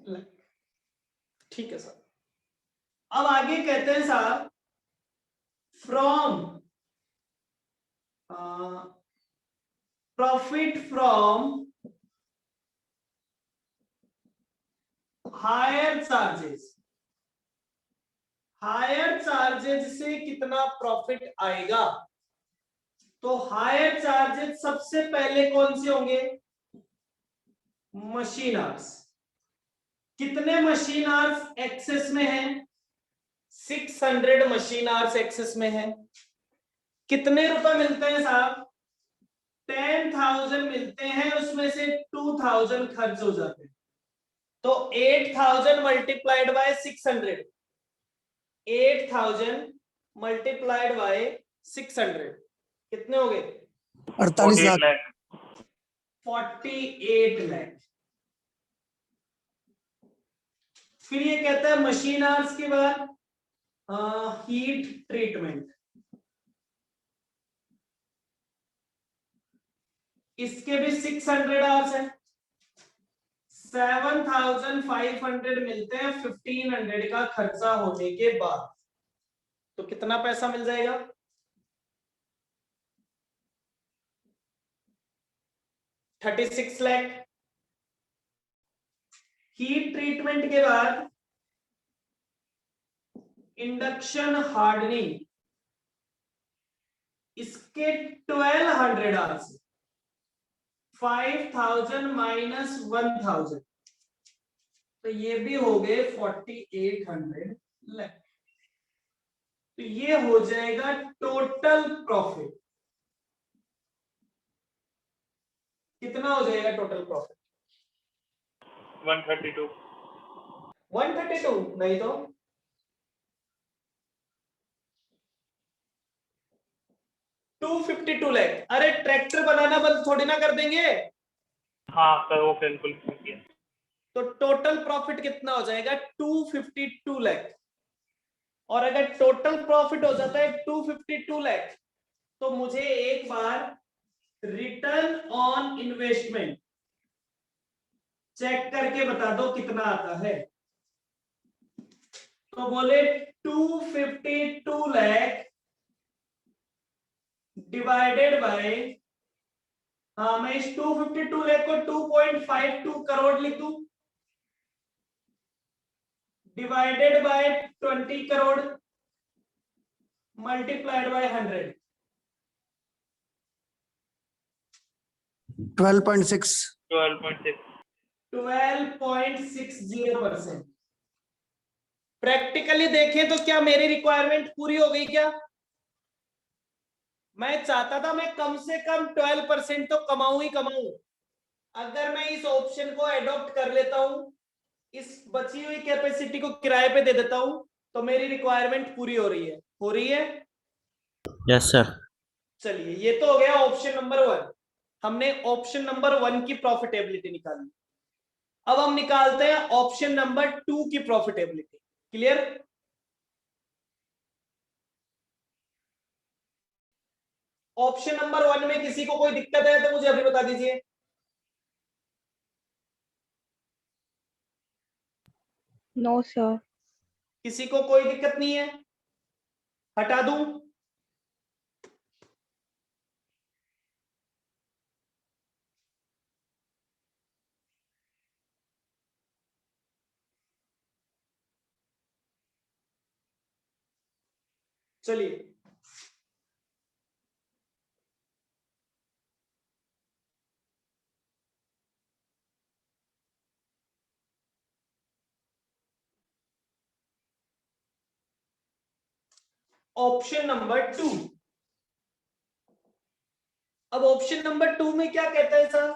लाख। ठीक है साहब। अब आगे कहते हैं साहब from profit from higher charges. Higher charges से कितना प्रॉफिट आएगा? तो हायर चार्जेस सबसे पहले कौन से होंगे? Machine hours. कितने मशीन आवर्स एक्सेस में है? 600 मशीन आवर्स एक्सेस में है। कितने रुपए मिलते हैं साहब? 10,000 मिलते हैं, उसमें से 2,000 खर्च हो जाते हैं। तो 8,000 मल्टीप्लाइड बाय 600, 8,000 मल्टीप्लाइड बाय 600 कितने हो गए? 48 लाख। 48 लाख। फिर ये कहता है मशीन आवर्स के बाद हीट ट्रीटमेंट, इसके भी 600 आवर्स है। 7,500 मिलते हैं 1,500 का खर्चा होने के बाद। तो कितना पैसा मिल जाएगा? 36 लाख। हीट ट्रीटमेंट के बाद इंडक्शन हार्डनिंग, इसके 1200 आवर्स, 5,000 माइनस 1,000, तो ये भी हो गए 4,800 लाख। तो ये हो जाएगा टोटल प्रॉफिट। कितना हो जाएगा टोटल प्रॉफिट? 132। 132 नहीं तो 252 लाख। अरे ट्रैक्टर बनाना बंद थोड़ी ना कर देंगे। हाँ सर, वो कैलकुलेशन किया। तो टोटल प्रॉफिट कितना हो जाएगा? 252 लाख। और अगर टोटल प्रॉफिट हो जाता है 252 लाख, तो मुझे एक बार रिटर्न ऑन इन्वेस्टमेंट चेक करके बता दो कितना आता है। तो बोले 252 लाख डिवाइडेड बाय, हाँ मैं इस 252 लाख को 2.52 करोड़ लिख दूं, divided by 20 crore multiplied by 100, 12.6. 12.6. 12.60%। Practically देखें तो क्या मेरी रिक्वायरमेंट पूरी हो गई क्या? मैं चाहता था मैं कम से कम 12% तो कमाऊं ही कमाऊं। अगर मैं इस ऑप्शन को एडॉप्ट कर लेता हूं, इस बची हुई कैपेसिटी को किराए पे दे देता हूं, तो मेरी रिक्वायरमेंट पूरी हो रही है, हो रही है। Yes sir. चलिए ये तो हो गया ऑप्शन नंबर 1। हमने ऑप्शन नंबर 1 की प्रॉफिटेबिलिटी निकाली। अब हम निकालते हैं ऑप्शन नंबर 2 की प्रॉफिटेबिलिटी। क्लियर? ऑप्शन नंबर 1 में किसी को कोई दिक्कत है तो मुझे अभी बता दीजिए। No sir. किसी को कोई दिक्कत नहीं है? हटा दूं? चलिए ऑप्शन नंबर 2। अब ऑप्शन नंबर 2 में क्या कहता है सर?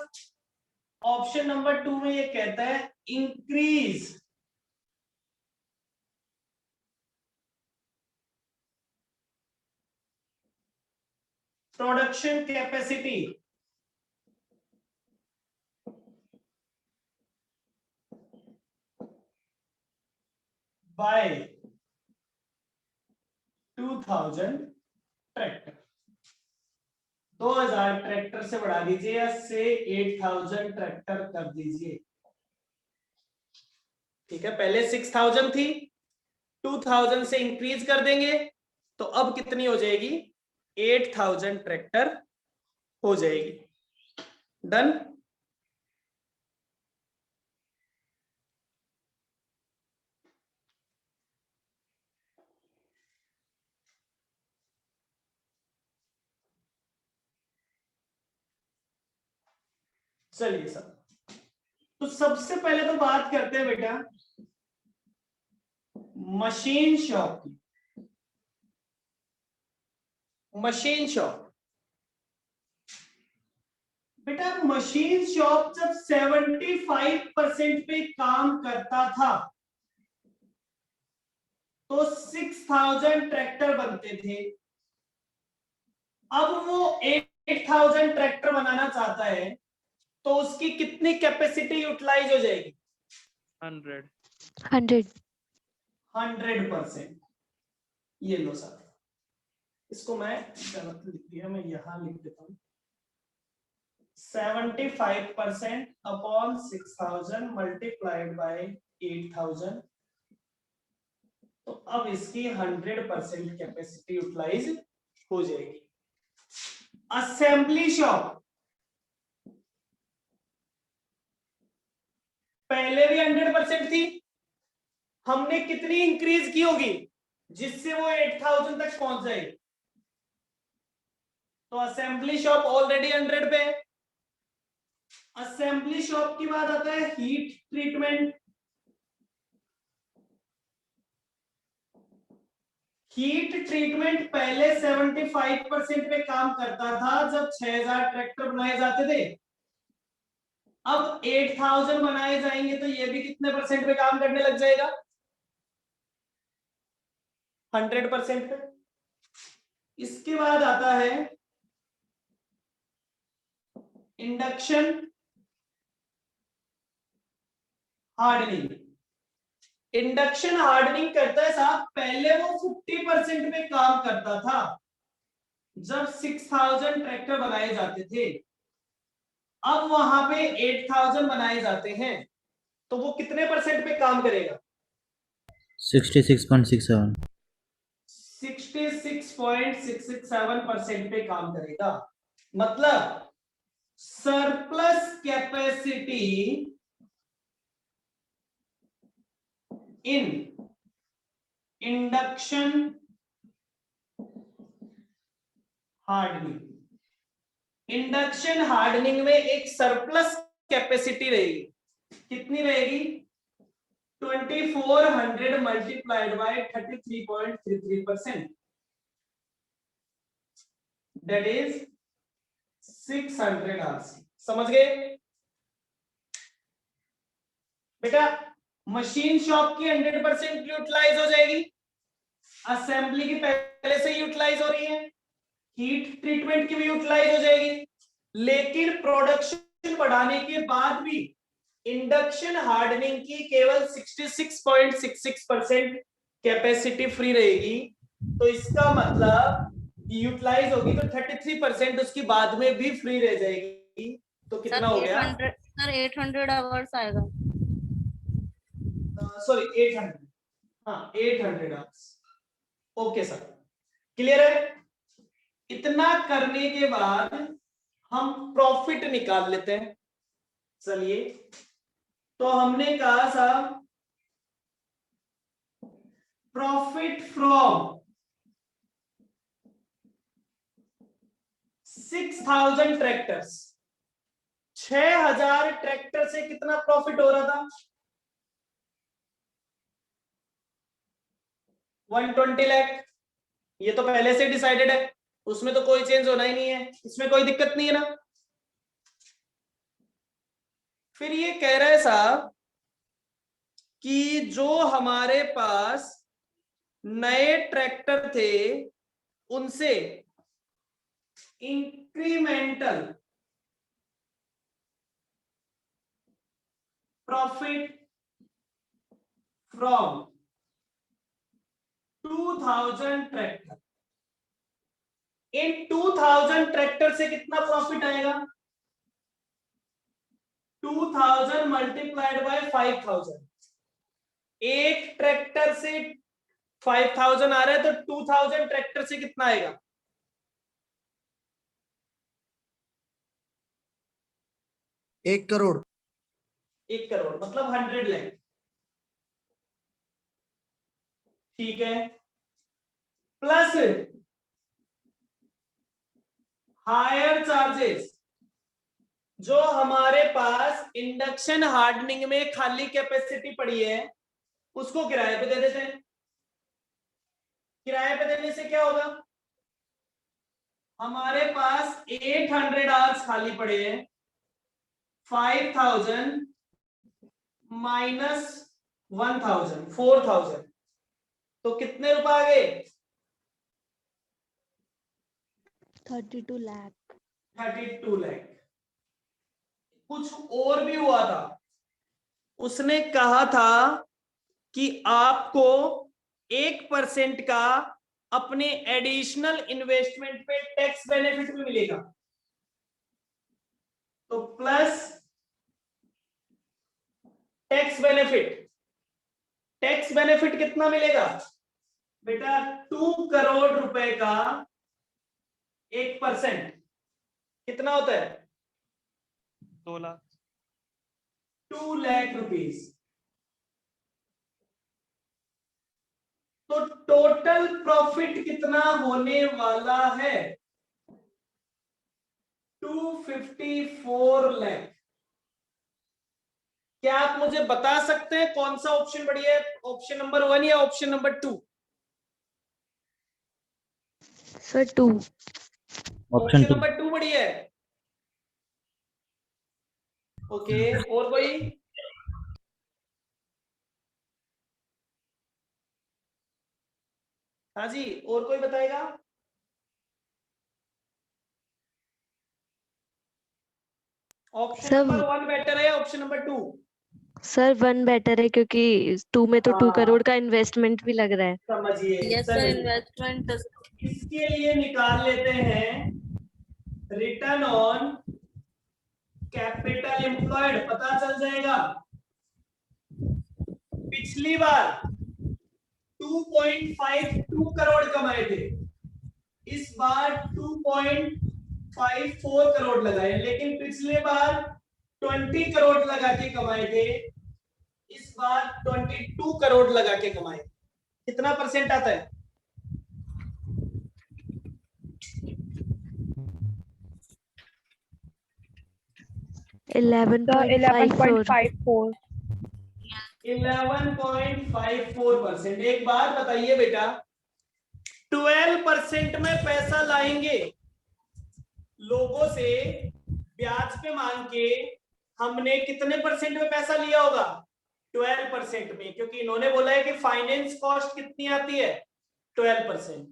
ऑप्शन नंबर 2 में ये कहता है increase production capacity by 2000 tractor. 2000 tractor से बढ़ा दीजिए या से 8000 ट्रैक्टर कर दीजिए। ठीक है, पहले 6000 थी, 2000 से इंक्रीज कर देंगे तो अब कितनी हो जाएगी? 8000 ट्रैक्टर हो जाएगी। डन? चलिए सर, तो सबसे पहले तो बात करते हैं बेटा मशीन शॉप की। मशीन शॉप बेटा, मशीन शॉप जब 75% पे काम करता था तो 6000 ट्रैक्टर बनते थे। अब वो 8000 ट्रैक्टर बनाना चाहता है तो उसकी कितनी कैपेसिटी यूटिलाइज हो जाएगी? 100. 100%। ये लो सर, इसको मैं गलत लिख दिया, मैं यहां लिख देता हूं 75% अपॉन 6000 मल्टीप्लाइड बाय 8000। तो अब इसकी 100% कैपेसिटी यूटिलाइज हो जाएगी। असेंबली शॉप पहले भी 100% थी, हमने कितनी इंक्रीज की होगी जिससे वो 8000 तक पहुंच जाए? तो असेंबली शॉप ऑलरेडी 100 पे है। असेंबली शॉप की बात आता है हीट ट्रीटमेंट। हीट ट्रीटमेंट पहले 75% पे काम करता था जब 6000 ट्रैक्टर बनाए जाते थे। अब 8000 बनाए जाएंगे तो ये भी कितने परसेंट पे काम करने लग जाएगा? 100% पे। इसके बाद आता है इंडक्शन हार्डनिंग। इंडक्शन हार्डनिंग करता है साहब, पहले वो 50% पे काम करता था, जब 6000 ट्रैक्टर बनाए जाते थे, अब वहां पे 8000 बनाए जाते हैं, तो वो कितने परसेंट पे काम करेगा? 66.67. 66.667% पे काम करेगा। मतलब surplus capacity in induction hardening, induction hardening में एक सरप्लस कैपेसिटी रहेगी। कितनी रहेगी? 2400 multiplied by 33.33%, that is 600 RC. समझ गए बेटा? मशीन शॉप की 100% यूटिलाइज हो जाएगी, असेंबली की पहले से यूटिलाइज हो रही है, हीट ट्रीटमेंट की भी यूटिलाइज हो जाएगी, लेकिन प्रोडक्शन बढ़ाने के बाद भी इंडक्शन हार्डनिंग की केवल 66.66% कैपेसिटी फ्री रहेगी। तो इसका मतलब यूटिलाइज होगी तो 33% उसकी बाद में भी फ्री रह जाएगी। तो कितना हो गया? 800 आवर्स आएगा। सॉरी 800, हाँ 800 आवर्स। ओके सर, क्लियर है? इतना करने के बाद हम प्रॉफिट निकाल लेते हैं। चलिए, तो हमने कहा साहब प्रॉफिट फ्रॉम 6000 ट्रैक्टर्स, 6000 ट्रैक्टर से कितना प्रॉफिट हो रहा था? 120 लाख। ये तो पहले से डिसाइडेड है, उसमें तो कोई चेंज होना ही नहीं है, इसमें कोई दिक्कत नहीं है ना। फिर ये कह रहे हैं साहब कि जो हमारे पास नए ट्रैक्टर थे उनसे incremental profit from 2000 tractor, in 2000 tractor से कितना प्रॉफिट आएगा? 2000 मल्टीप्लाइड बाय 5000। एक ट्रैक्टर से 5000 आ रहा है, तो 2000 ट्रैक्टर से कितना आएगा? 1 करोड़। 1 करोड़ मतलब 100 लाख। ठीक है, प्लस हायर चार्जेस, जो हमारे पास इंडक्शन हार्डनिंग में खाली कैपेसिटी पड़ी है उसको किराए पे दे देते हैं। किराए पे देने से क्या होगा? हमारे पास 800 आवर्स खाली पड़े हैं, 5000 माइनस 1000, 4000, तो कितने रुपए आ गए? 32 लाख। 32 लाख। कुछ और भी हुआ था, उसने कहा था कि आपको 1% का अपने एडिशनल इन्वेस्टमेंट पे टैक्स बेनिफिट भी मिलेगा। तो plus tax benefit, tax benefit कितना मिलेगा बेटा? 2 करोड़ रुपए का 1% कितना होता है? 2 लाख। 2 लाख रुपीस। तो टोटल प्रॉफिट कितना होने वाला है? 254 लाख। क्या आप मुझे बता सकते हैं कौन सा ऑप्शन बढ़िया है, ऑप्शन नंबर 1 या option number 2? Sir 2। Option option 2. Number 2 बढ़िया है। ओके, और कोई? हाँ जी, और कोई बताएगा? ऑप्शन सब नंबर 1 बेटर है, ऑप्शन नंबर 2? सर 1 बेटर है क्योंकि 2 में तो 2 हाँ। करोड़ का इन्वेस्टमेंट भी लग रहा है। समझिए, यस सर, चलिए इन्वेस्टमेंट। इसके लिए निकाल लेते हैं रिटर्न ऑन कैपिटल एम्प्लॉयड, पता चल जाएगा। पिछली बार 2.52 करोड़ कमाए थे, इस बार 2.54 करोड़ लगाए, लेकिन पिछले बार 20 करोड़ लगा के कमाए थे, इस बार 22 करोड़ लगा के कमाए। कितना परसेंट आता है? तो 11.54 11.54%। एक बात बताइए बेटा, 12% में पैसा लाएंगे लोगों से ब्याज पे मांग के, हमने कितने परसेंट में पैसा लिया होगा? 12% में, क्योंकि इन्होंने बोला है कि फाइनेंस कॉस्ट कितनी आती है? 12%।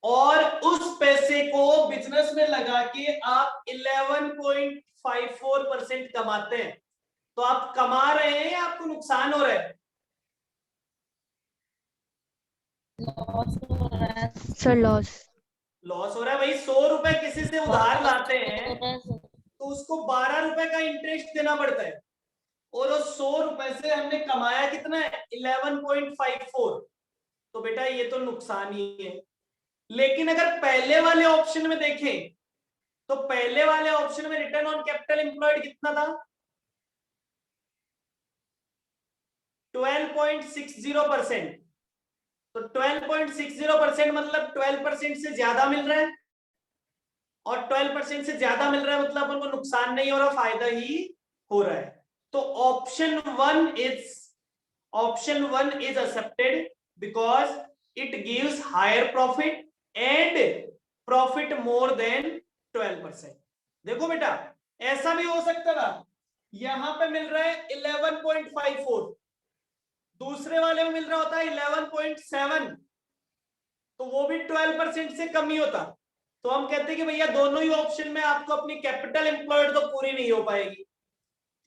और उस पैसे को बिजनेस में लगा के आप 11.54% कमाते हैं। तो आप कमा रहे हैं या आपको नुकसान हो रहा है? लॉस हो रहा है। Sir loss. लॉस हो रहा है भाई। 100 रुपए किसी से उधार लाते हैं हो रहा है सर। तो उसको 12 रुपए का इंटरेस्ट देना पड़ता है, और उस 100 रुपए से हमने कमाया कितना है? 11.54। तो बेटा ये तो नुकसान ही है। लेकिन अगर पहले वाले ऑप्शन में देखें तो पहले वाले ऑप्शन में रिटर्न ऑन कैपिटल एम्प्लॉयड कितना था? 12.60%। तो 12.60% मतलब 12% से ज्यादा मिल रहा है, और 12% से ज्यादा मिल रहा है मतलब अपन को नुकसान नहीं हो रहा, फायदा ही हो रहा है। तो option one is accepted because it gives higher profit and profit more than 12%। देखो बेटा, ऐसा भी हो सकता था, यहां पे मिल रहा है 11.54, दूसरे वाले में मिल रहा होता है 11.7, तो वो भी 12% से कम ही होता। तो हम कहते हैं कि भैया दोनों ही ऑप्शन में आपको अपनी कैपिटल एम्प्लॉयड तो पूरी नहीं हो पाएगी,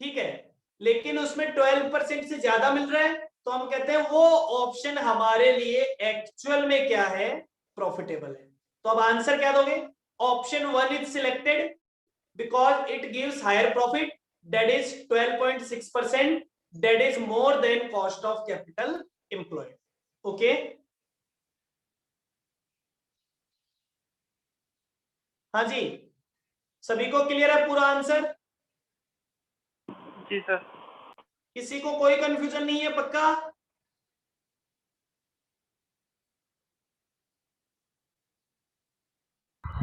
ठीक है, लेकिन उसमें 12% से ज्यादा मिल रहा है, तो हम कहते हैं वो ऑप्शन हमारे लिए एक्चुअल में क्या है? प्रॉफिटेबल है। तो अब आंसर क्या दोगे? Option 1 is selected because it gives higher profit, that is 12.6%, that is more than cost of capital employed. Okay, हाँ जी, सभी को क्लियर है पूरा आंसर? जी सर। किसी को कोई कंफ्यूजन नहीं है? पक्का?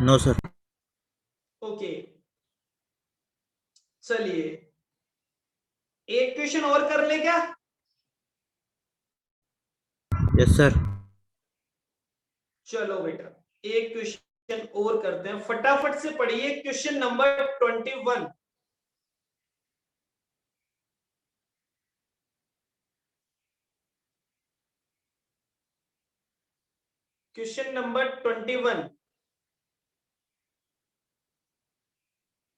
No sir. ओके, चलिए एक क्वेश्चन और कर ले क्या? Yes sir. चलो बेटा एक क्वेश्चन और करते हैं, फटाफट से पढ़िए क्वेश्चन नंबर 21। Question number 21।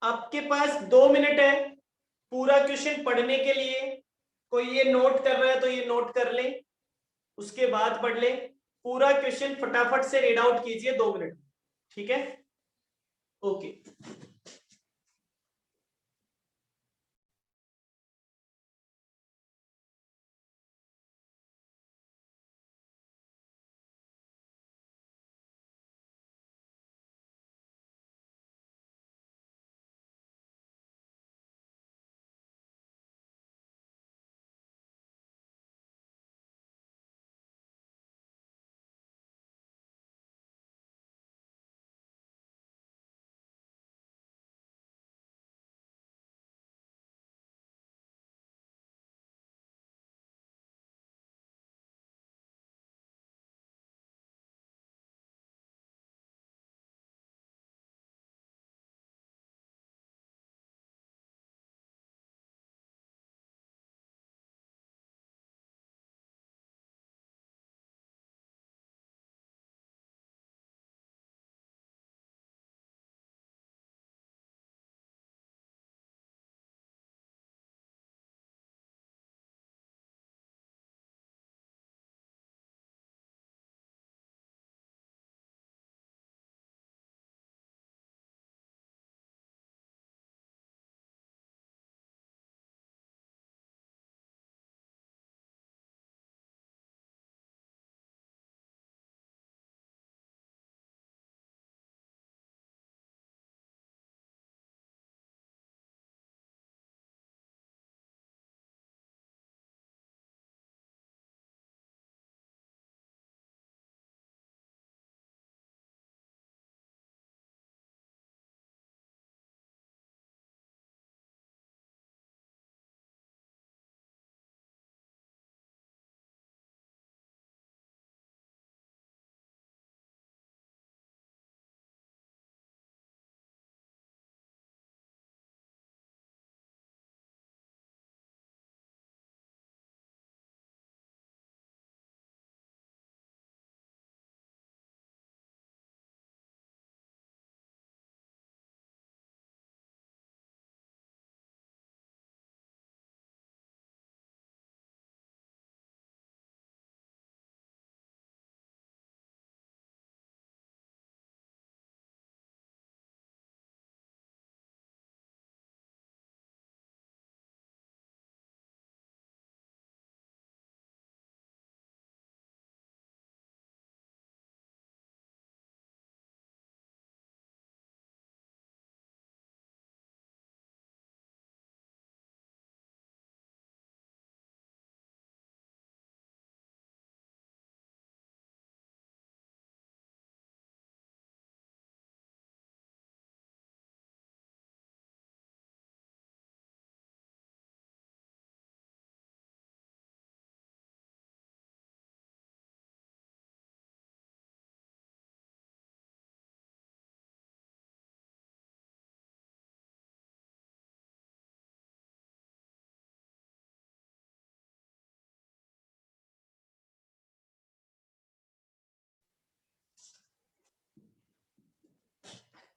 आपके पास 2 मिनट है पूरा क्वेश्चन पढ़ने के लिए। कोई ये नोट कर रहा है तो ये नोट कर ले, उसके बाद पढ़ ले। पूरा क्वेश्चन फटाफट से रीड आउट कीजिए 2 मिनट, ठीक है? ओके।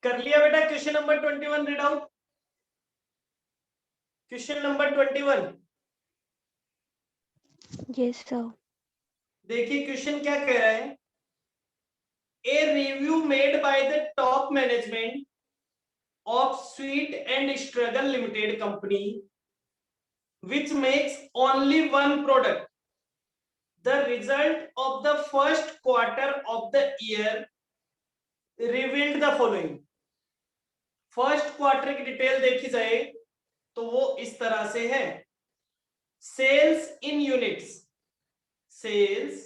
कर लिया बेटा question number 21 read out. Question number 21 Yes, sir. देखिए क्वेश्चन क्या कह रहा है। A review made by the top management of sweet and struggle limited company which makes only one product. The result of the first quarter of the year revealed the following. First quarter की detail देखी जाए तो वो इस तरह से है। Sales इन units, sales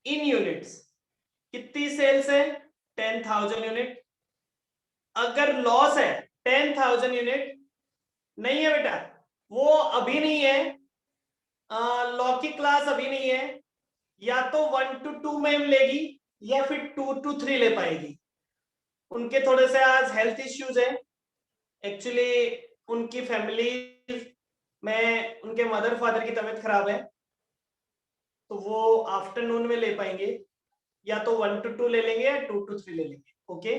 इन units कितनी सेल्स है? 10,000 यूनिट। अगर लॉस है 10,000 यूनिट नहीं है बेटा, वो अभी नहीं है, लॉ की क्लास अभी नहीं है, या तो 1 to 2 में लेगी या फिर 2 to 3 ले पाएगी। उनके थोड़े से आज हेल्थ इश्यूज है, एक्चुअली उनकी फैमिली में उनके मदर फादर की तबीयत खराब है, तो वो आफ्टरनून में ले पाएंगे, या तो 1 to 2 ले लेंगे या 2 to 3 ले लेंगे। ओके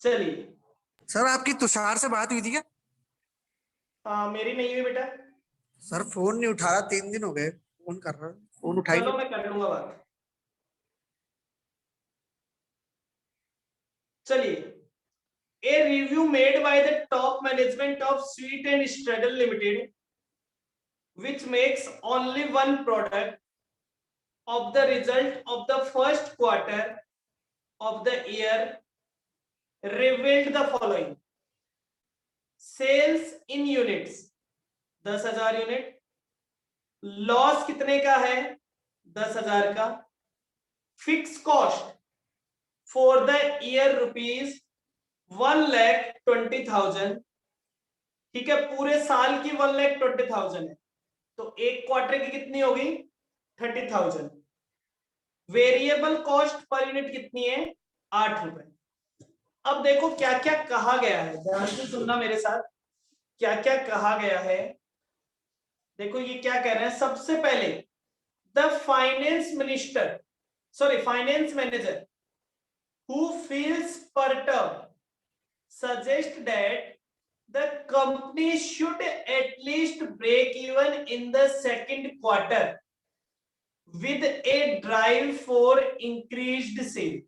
चलिए। सर आपकी तुषार से बात हुई थी क्या? मेरी नहीं हुई बेटा। सर फोन नहीं उठा रहा, 3 दिन हो गए फोन कर रहा, फोन उठाई। चलो मैं कर लूंगा बात। चलिए, a review made by the top management of sweet and struggle limited which makes only one product of the result of the first quarter of the year revealed the following. Sales in units 10,000 unit, loss कितने का है? 10,000 का। Fix cost for the year rupees 1,20,000। ठीक है, पूरे साल की 1,20,000 है, तो एक क्वार्टर की कितनी होगी? 30,000। वेरिएबल कॉस्ट पर यूनिट कितनी है? 8 रुपए। अब देखो क्या क्या कहा गया है, ध्यान से सुनना मेरे साथ, क्या क्या कहा गया है। देखो ये क्या कह रहे हैं। सबसे पहले the finance minister, sorry finance manager who feels perturbed suggest that the company should at least break even in the second quarter with a drive for increased sale.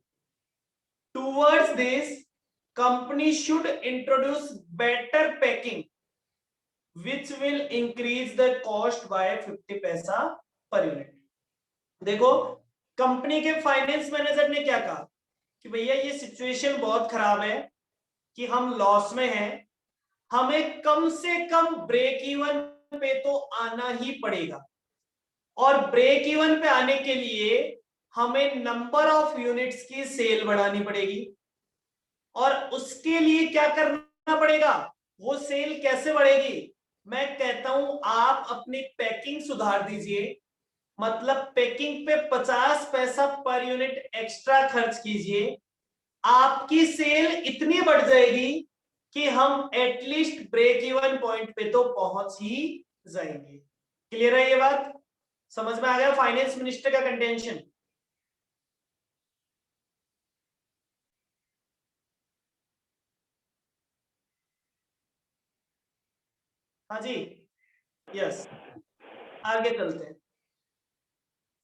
Towards this, company should introduce better packing which will increase the cost by 50 पैसा per unit. देखो company के finance manager ने क्या कहा कि भैया ये situation बहुत खराब है कि हम लॉस में हैं, हमें कम से कम ब्रेक इवन पे तो आना ही पड़ेगा, और ब्रेक इवन पे आने के लिए हमें नंबर ऑफ यूनिट्स की सेल बढ़ानी पड़ेगी। और उसके लिए क्या करना पड़ेगा? वो सेल कैसे बढ़ेगी? मैं कहता हूं आप अपनी पैकिंग सुधार दीजिए, मतलब पैकिंग पे 50 पैसा पर यूनिट एक्स्ट्रा खर्च कीजिए, आपकी सेल इतनी बढ़ जाएगी कि हम एटलीस्ट ब्रेक इवन पॉइंट पे तो पहुंच ही जाएंगे। क्लियर है ये बात? समझ में आ गया फाइनेंस मिनिस्टर का कंटेंशन? हाँ जी, यस। आगे चलते हैं।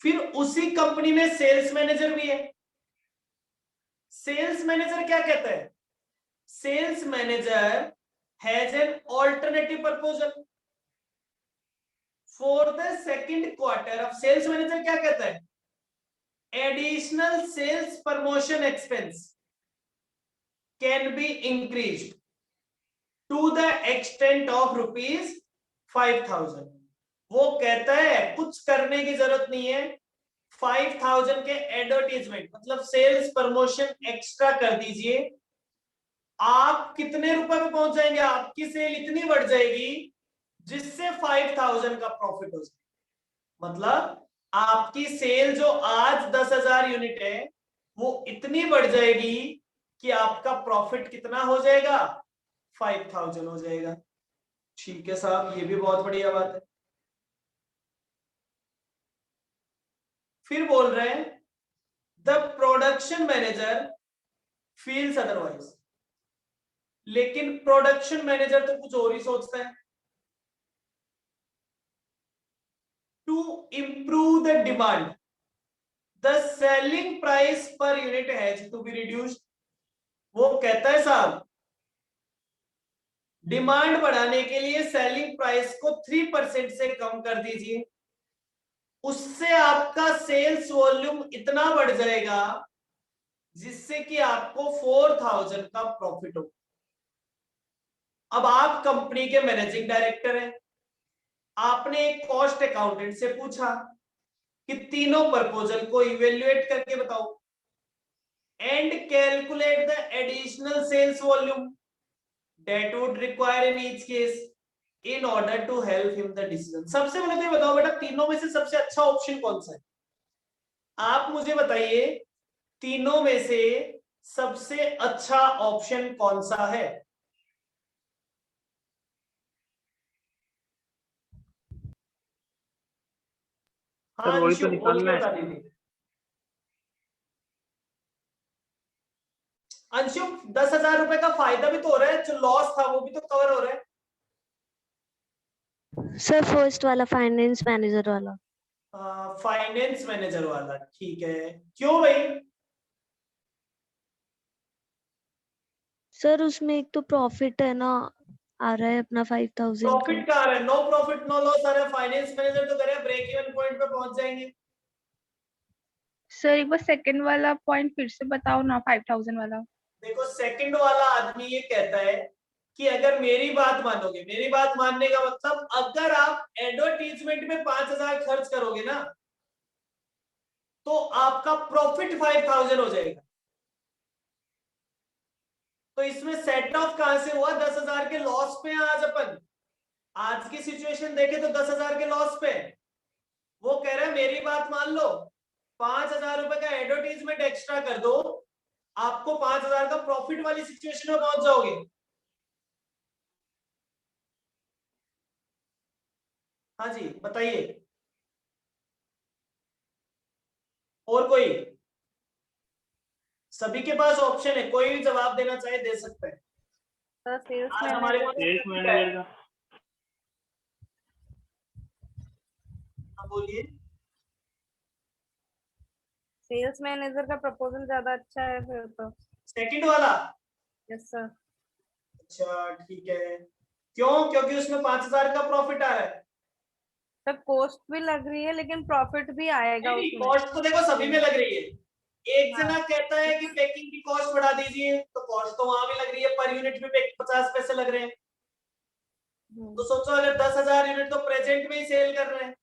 फिर उसी कंपनी में सेल्स मैनेजर भी है। सेल्स मैनेजर क्या कहता है? Sales manager has an alternative proposal for the second quarter. अब सेल्स मैनेजर क्या कहता है? Additional sales promotion expense can be increased to the extent of ₹5,000। वो कहता है कुछ करने की जरूरत नहीं है, 5,000 के एडवर्टीजमेंट मतलब सेल्स प्रमोशन एक्स्ट्रा कर दीजिए। आप कितने रुपए में पहुंच जाएंगे? आपकी सेल इतनी बढ़ जाएगी जिससे 5,000 का प्रॉफिट हो जाए। मतलब आपकी सेल जो आज 10,000 यूनिट है वो इतनी बढ़ जाएगी कि आपका प्रॉफिट कितना हो जाएगा? 5,000 हो जाएगा। ठीक है साहब, ये भी बहुत बढ़िया बात है। फिर बोल रहे हैं the product production manager feels otherwise, लेकिन प्रोडक्शन मैनेजर तो कुछ और ही सोचता है। To improve the demand, the selling price per unit has to be reduced. वो कहता है साहब डिमांड बढ़ाने के लिए सेलिंग प्राइस को 3% से कम कर दीजिए, उससे आपका सेल्स वॉल्यूम इतना बढ़ जाएगा जिससे कि आपको 4000 का प्रॉफिट हो। अब आप कंपनी के मैनेजिंग डायरेक्टर हैं, आपने एक कॉस्ट अकाउंटेंट से पूछा कि तीनों प्रपोजल को इवेल्युएट करके बताओ and calculate the additional sales volume that would require in each case in order to help him the decision। सबसे पहले तो ये बताओ बेटा तीनों में से सबसे अच्छा ऑप्शन कौन सा है? आप मुझे बताइए तीनों में से सबसे अच्छा ऑप्शन कौन सा है? हाँ वही तो अंशु, निकालना है। बता दीजिए। अंशु 10,000 रुपए का फायदा भी तो हो रहा है, जो लॉस था वो भी तो कवर हो रहा है। सर फर्स्ट वाला फाइनेंस मैनेजर वाला। फाइनेंस मैनेजर वाला, ठीक है। क्यों भाई? सर उसमें एक तो प्रॉफिट है ना, आ रहा है अपना 5000 का। प्रॉफिट कहाँ आ रहा है? नो प्रॉफिट नो लॉस आ रहा है। फाइनेंस मैनेजर तो करे ब्रेक इवन पॉइंट पे पहुंच जाएंगे। सर एक बार सेकंड वाला पॉइंट फिर से बताओ ना, 5000 वाला। देखो सेकंड वाला आदमी ये कहता है कि अगर मेरी बात मानोगे, मेरी बात मानने का मतलब अगर आप एडवर्टीजमेंट में 5000 खर्च करोगे ना तो आपका प्रॉफिट 5000 हो जाएगा। तो इसमें सेट ऑफ कहां से हुआ? 10,000 के लॉस पे हैं आज अपन। आज की सिचुएशन देखे तो 10,000 के लॉस पे। वो कह रहा है मेरी बात मान लो, 5,000 रुपए का एडवर्टीजमेंट एक्स्ट्रा कर दो, आपको 5,000 का प्रॉफिट वाली सिचुएशन में पहुंच जाओगे। हाँ जी बताइए, और कोई? सभी के पास ऑप्शन है, कोई भी जवाब देना चाहे दे सकता है। सर सेल्स आज हमारे पास सेल्स मैनेजर का हाँ, बोलिए। सेल्स मैनेजर का प्रपोजल ज्यादा अच्छा है फिर तो। सेकंड वाला? Yes sir. अच्छा ठीक है। क्यों? क्योंकि उसमें 5,000 का प्रॉफिट आ रहा है। सर कॉस्ट भी लग रही है लेकिन प्रॉफिट भी आएगा नहीं, उसमें। कॉस्ट तो देखो सभी में लग रही है। एक हाँ। जना कहता है कि पैकिंग की कॉस्ट बढ़ा दीजिए, तो कॉस्ट तो वहां भी लग रही है, पर यूनिट भी 50 पैसे लग रहे हैं। तो सोचो अगर 10,000 यूनिट तो प्रेजेंट में ही सेल कर रहे हैं,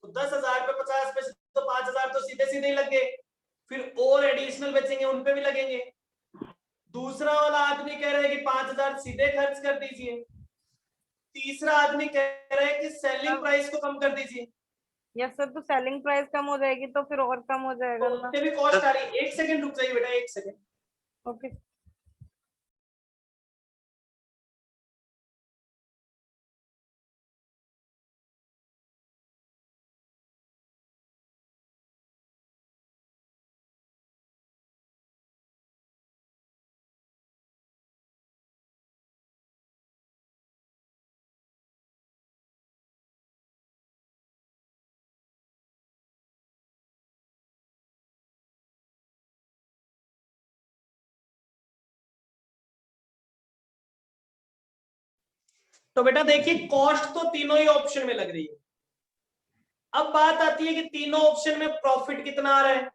तो 10,000 पे 50 पैसे तो 5,000 तो सीधे सीधे ही लग गए, फिर और एडिशनल बचेंगे उन पे भी लगेंगे। दूसरा वाला आदमी कह रहा है कि 5,000 सीधे खर्च कर दीजिए। तीसरा आदमी कह रहा है कि सेलिंग प्राइस को कम कर दीजिए। यस सर, तो सेलिंग प्राइस कम हो जाएगी तो फिर और कम हो जाएगा तो ना। उससे भी कॉस्ट आ रही है। एक सेकंड रुक जाइए बेटा, एक सेकंड। ओके। तो बेटा देखिए कॉस्ट तो तीनों ही ऑप्शन में लग रही है। अब बात आती है कि तीनों ऑप्शन में प्रॉफिट कितना आ रहा है।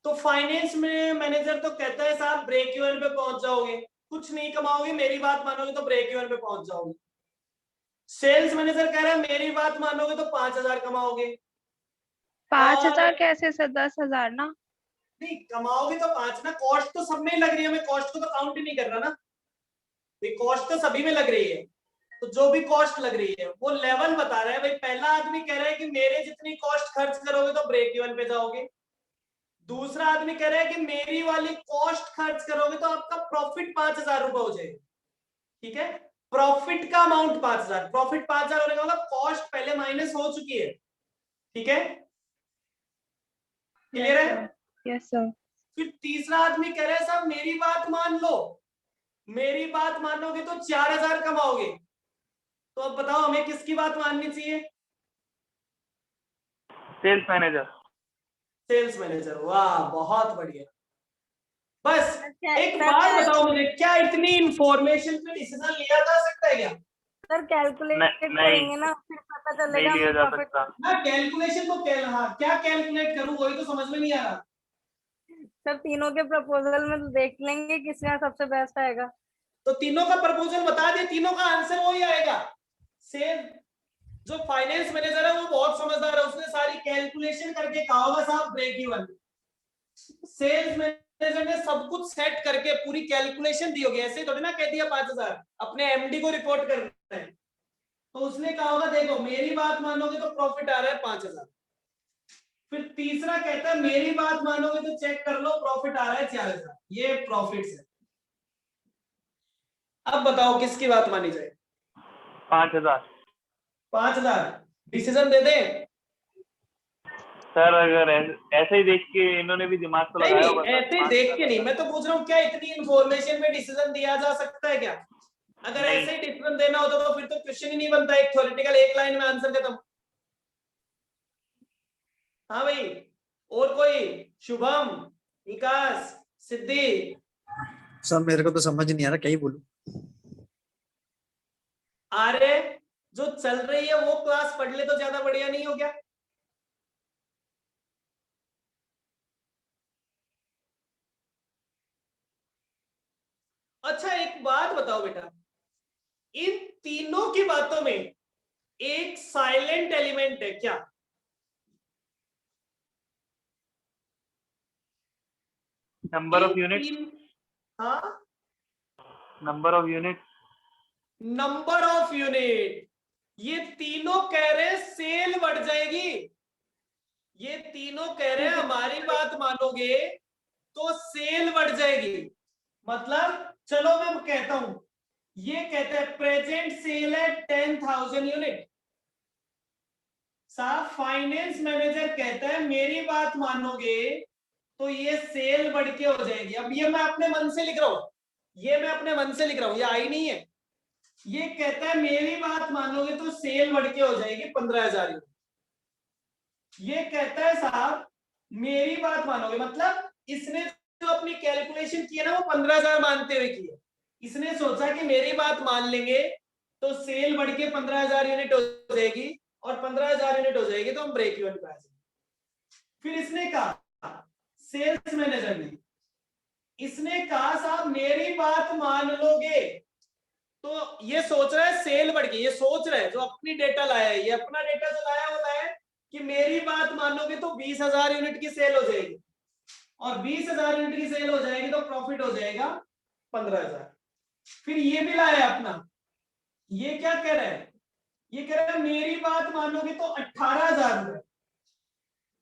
तो फाइनेंस में मैनेजर तो कहता है साहब ब्रेक इवन पे पहुंच जाओगे, कुछ नहीं कमाओगे, मेरी बात मानोगे तो ब्रेक इवन पे पहुंच जाओगे। सेल्स मैनेजर कह रहा है मेरी बात मानोगे तो 5,000 कमाओगे। 5000 कैसे सर? 10,000 ना। नहीं कमाओगे तो 5 ना, कॉस्ट तो सब में ही लग रही है, मैं कॉस्ट को तो काउंट ही नहीं कर रहा ना, कॉस्ट तो सभी में लग रही है। तो जो भी कॉस्ट लग रही है वो लेवल बता रहा है। भाई पहला आदमी कह रहा है कि मेरे जितनी कॉस्ट खर्च करोगे तो ब्रेक इवन पे जाओगे। दूसरा आदमी कह रहा है कि मेरी वाली कॉस्ट खर्च करोगे तो आपका प्रॉफिट 5,000 रुपए हो जाएगा। ठीक है, प्रॉफिट का अमाउंट 5,000, प्रॉफिट 5,000 होने का मतलब कॉस्ट पहले माइनस हो चुकी है। ठीक है, क्लियर है? Yes sir. फिर तीसरा आदमी कह रहा है साहब मेरी बात मान लो, मेरी बात मानोगे तो 4000 कमाओगे। तो अब बताओ हमें किसकी बात माननी चाहिए? Sales manager. Sales manager. वाह बहुत बढ़िया। बस अच्छा, एक सर, बात बताओ मुझे, क्या इतनी इंफॉर्मेशन पे डिसीजन लिया जा सकता है क्या? सर कैलकुलेट नहीं करेंगे ना, फिर पता नहीं चलेगा लिया हमें जा प्रॉफिट। सकता। ना कैलकुलेशन तो हाँ, क्या कैलकुलेट करूं वही तो समझ में नहीं आ रहा। सर तीनों के प्रपोजल में तो देख लेंगे किसका सबसे बेस्ट आएगा। तो तीनों का प्रपोजल बता दिया, तीनों का आंसर वही आएगा सेम। जो फाइनेंस मैनेजर है वो बहुत समझदार है, उसने सारी कैलकुलेशन करके कहा होगा साहब ब्रेक इवन। सेल्स मैनेजर ने सब कुछ सेट करके पूरी कैलकुलेशन दी होगी, ऐसे थोड़ी ना कह दिया 5000 अपने एमडी को रिपोर्ट करना है। तो उसने कहा होगा देखो मेरी बात मानोगे तो प्रॉफिट आ रहा है 5000। फिर तीसरा कहता है मेरी बात मानोगे तो चेक कर लो प्रॉफिट आ रहा है 4000। ये प्रॉफिट है। अब बताओ किसकी बात मानी जाए? 5000। 5000 डिसीजन दे दे। सर अगर ऐसे ही देख के इन्होंने भी दिमाग तो नहीं लगाया नहीं होगा सर, ऐसे 5,000 देख के नहीं, मैं तो पूछ रहा हूँ क्या इतनी इंफॉर्मेशन में डिसीजन दिया जा सकता है क्या? अगर नहीं। ऐसे ही डिसीजन देना होता तो फिर तो क्वेश्चन ही नहीं बनता, एक थ्योरेटिकल एक लाइन में आंसर खत्म। हाँ भाई, और कोई? शुभम, विकास, सिद्धि? सर मेरे को तो समझ नहीं आ रहा क्या ही बोलूं। अरे जो चल रही है वो क्लास पढ़ ले तो ज्यादा बढ़िया नहीं हो क्या? अच्छा एक बात बताओ बेटा, इन तीनों की बातों में एक साइलेंट एलिमेंट है क्या? Number of in unit. हाँ, number of unit. Number of unit. ये तीनों कह रहे हैं सेल बढ़ जाएगी, ये तीनों कह रहे हैं हमारी बात मानोगे तो सेल बढ़ जाएगी। मतलब चलो मैं कहता हूं, ये कहते हैं प्रेजेंट सेल है 10,000 यूनिट। साहब फाइनेंस मैनेजर कहता है मेरी बात मानोगे तो ये सेल बढ़ के हो जाएगी। अब ये मैं अपने मन से लिख रहा हूं, ये मैं अपने मन से लिख रहा हूं, ये आई नहीं है। ये कहता है मेरी बात मानोगे तो सेल बढ़ के हो जाएगी 15,000 यूनिट। ये कहता है साहब मेरी बात मानोगे, मतलब इसने जो अपनी कैलकुलेशन की है ना वो 15,000 मानते हुए की है। इसने सोचा कि मेरी बात मान लेंगे तो सेल बढ़ के 15,000 यूनिट हो जाएगी, और 15,000 यूनिट हो जाएगी तो हम ब्रेक इवन पे आ जाएंगे। फिर इसने कहा सेल्स मैनेजर ने, इसने कहा साहब मेरी बात मान लोगे, तो ये सोच रहा है सेल बढ़ गई, ये सोच रहा है जो अपनी डेटा लाया है, ये अपना डेटा जो लाया वो लाया है कि मेरी बात मानोगे तो 20,000 यूनिट की सेल हो जाएगी, और 20,000 यूनिट की सेल हो जाएगी तो प्रॉफिट हो जाएगा 15,000। फिर ये भी लाया है अपना, ये क्या कह रहा है? ये कह रहा है मेरी बात मानोगे तो 18,000 रुपए,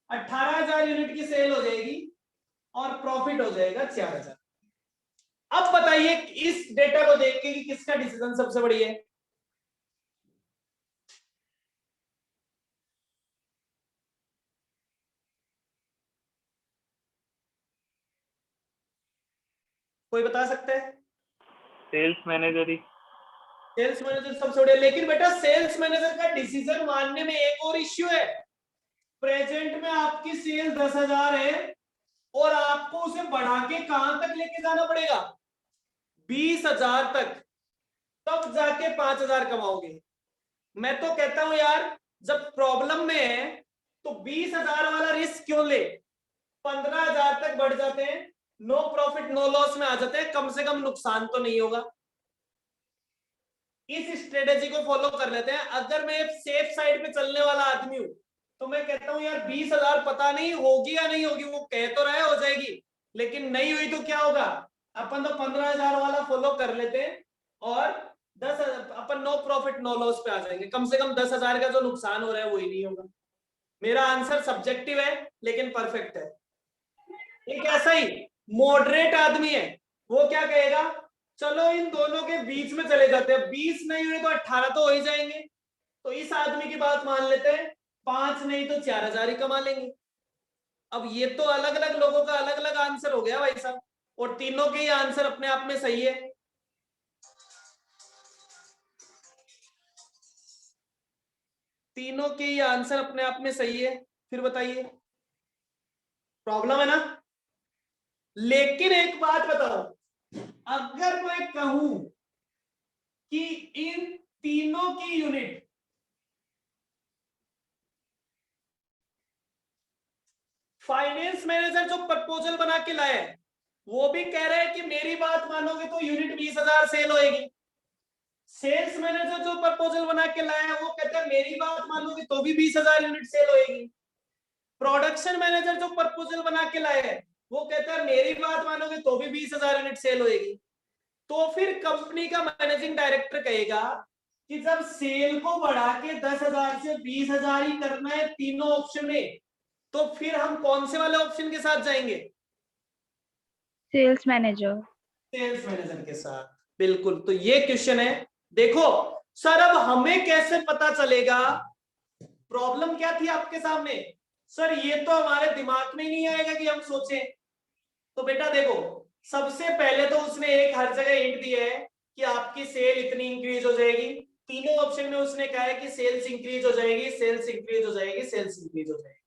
18,000 यूनिट की सेल हो जाएगी और प्रॉफिट हो जाएगा 4,000। अब बताइए इस डेटा को देख के कि किसका डिसीजन सबसे बढ़िया है? कोई बता सकता है? सेल्स मैनेजर ही। सेल्स मैनेजर सबसे बढ़िया, लेकिन बेटा सेल्स मैनेजर का डिसीजन मानने में एक और इश्यू है। प्रेजेंट में आपकी सेल 10,000 है और आपको उसे बढ़ा के कहां तक लेके जाना पड़ेगा? 20,000 तक, तब जाके 5,000 कमाओगे। मैं तो कहता हूं यार जब प्रॉब्लम में है तो 20,000 वाला रिस्क क्यों ले? 15,000 तक बढ़ जाते हैं, नो प्रॉफिट नो लॉस में आ जाते हैं, कम से कम नुकसान तो नहीं होगा। इस स्ट्रेटेजी को फॉलो कर लेते हैं। अगर मैं सेफ साइड पे चलने वाला आदमी हूं तो मैं कहता हूं यार 20,000 पता नहीं होगी या नहीं होगी, वो कह तो रहा है हो जाएगी, लेकिन नहीं हुई तो क्या होगा? अपन तो 15,000 वाला फॉलो कर लेते हैं और 10,000 अपन नो प्रॉफिट नो लॉस पे आ जाएंगे, कम से कम 10,000 का जो नुकसान हो रहा है वही नहीं होगा। मेरा आंसर सब्जेक्टिव है लेकिन परफेक्ट है। एक ऐसा ही मॉडरेट आदमी है, वो क्या कहेगा? चलो इन दोनों के बीच में चले जाते हैं, 20 नहीं हुए तो 18 तो हो ही जाएंगे, तो इस आदमी की बात मान लेते हैं, 5 नहीं तो 4,000 ही कमा लेंगे। अब ये तो अलग अलग लोगों का अलग अलग आंसर हो गया भाई साहब, और तीनों के ही आंसर अपने आप में सही है। तीनों के ही आंसर अपने आप में सही है, फिर बताइए प्रॉब्लम है ना। लेकिन एक बात बताओ, अगर मैं कहूं कि इन तीनों की यूनिट फाइनेंस मैनेजर जो प्रपोजल बना के लाए वो भी कह रहे हैं कि मेरी बात मानोगे तो यूनिट 20,000 सेल होएगी। सेल्स मैनेजर जो प्रपोजल बना के लाया है वो कहता है मेरी बात मानोगे तो भी 20,000 यूनिट सेल होएगी। प्रोडक्शन मैनेजर जो प्रपोजल बना के लाए हैं वो कहता है मेरी बात मानोगे तो भी 20,000 यूनिट सेल होएगी। तो फिर कंपनी का मैनेजिंग डायरेक्टर कहेगा कि जब सेल को बढ़ा के 10,000 से 20,000 ही करना है तीनों ऑप्शन में, तो फिर हम कौन से वाले ऑप्शन के साथ जाएंगे? Sales manager. सेल्स मैनेजर के साथ, बिल्कुल। तो ये क्वेश्चन है। देखो सर, अब हमें कैसे पता चलेगा? प्रॉब्लम क्या थी आपके सामने? सर ये तो हमारे दिमाग में ही नहीं आएगा कि हम सोचें। तो बेटा देखो, सबसे पहले तो उसने एक हर जगह हिंट दिया है कि आपकी सेल इतनी इंक्रीज हो जाएगी। तीनों ऑप्शन में उसने कहा है कि सेल्स इंक्रीज हो जाएगी, सेल्स इंक्रीज हो जाएगी, सेल्स इंक्रीज हो जाएगी।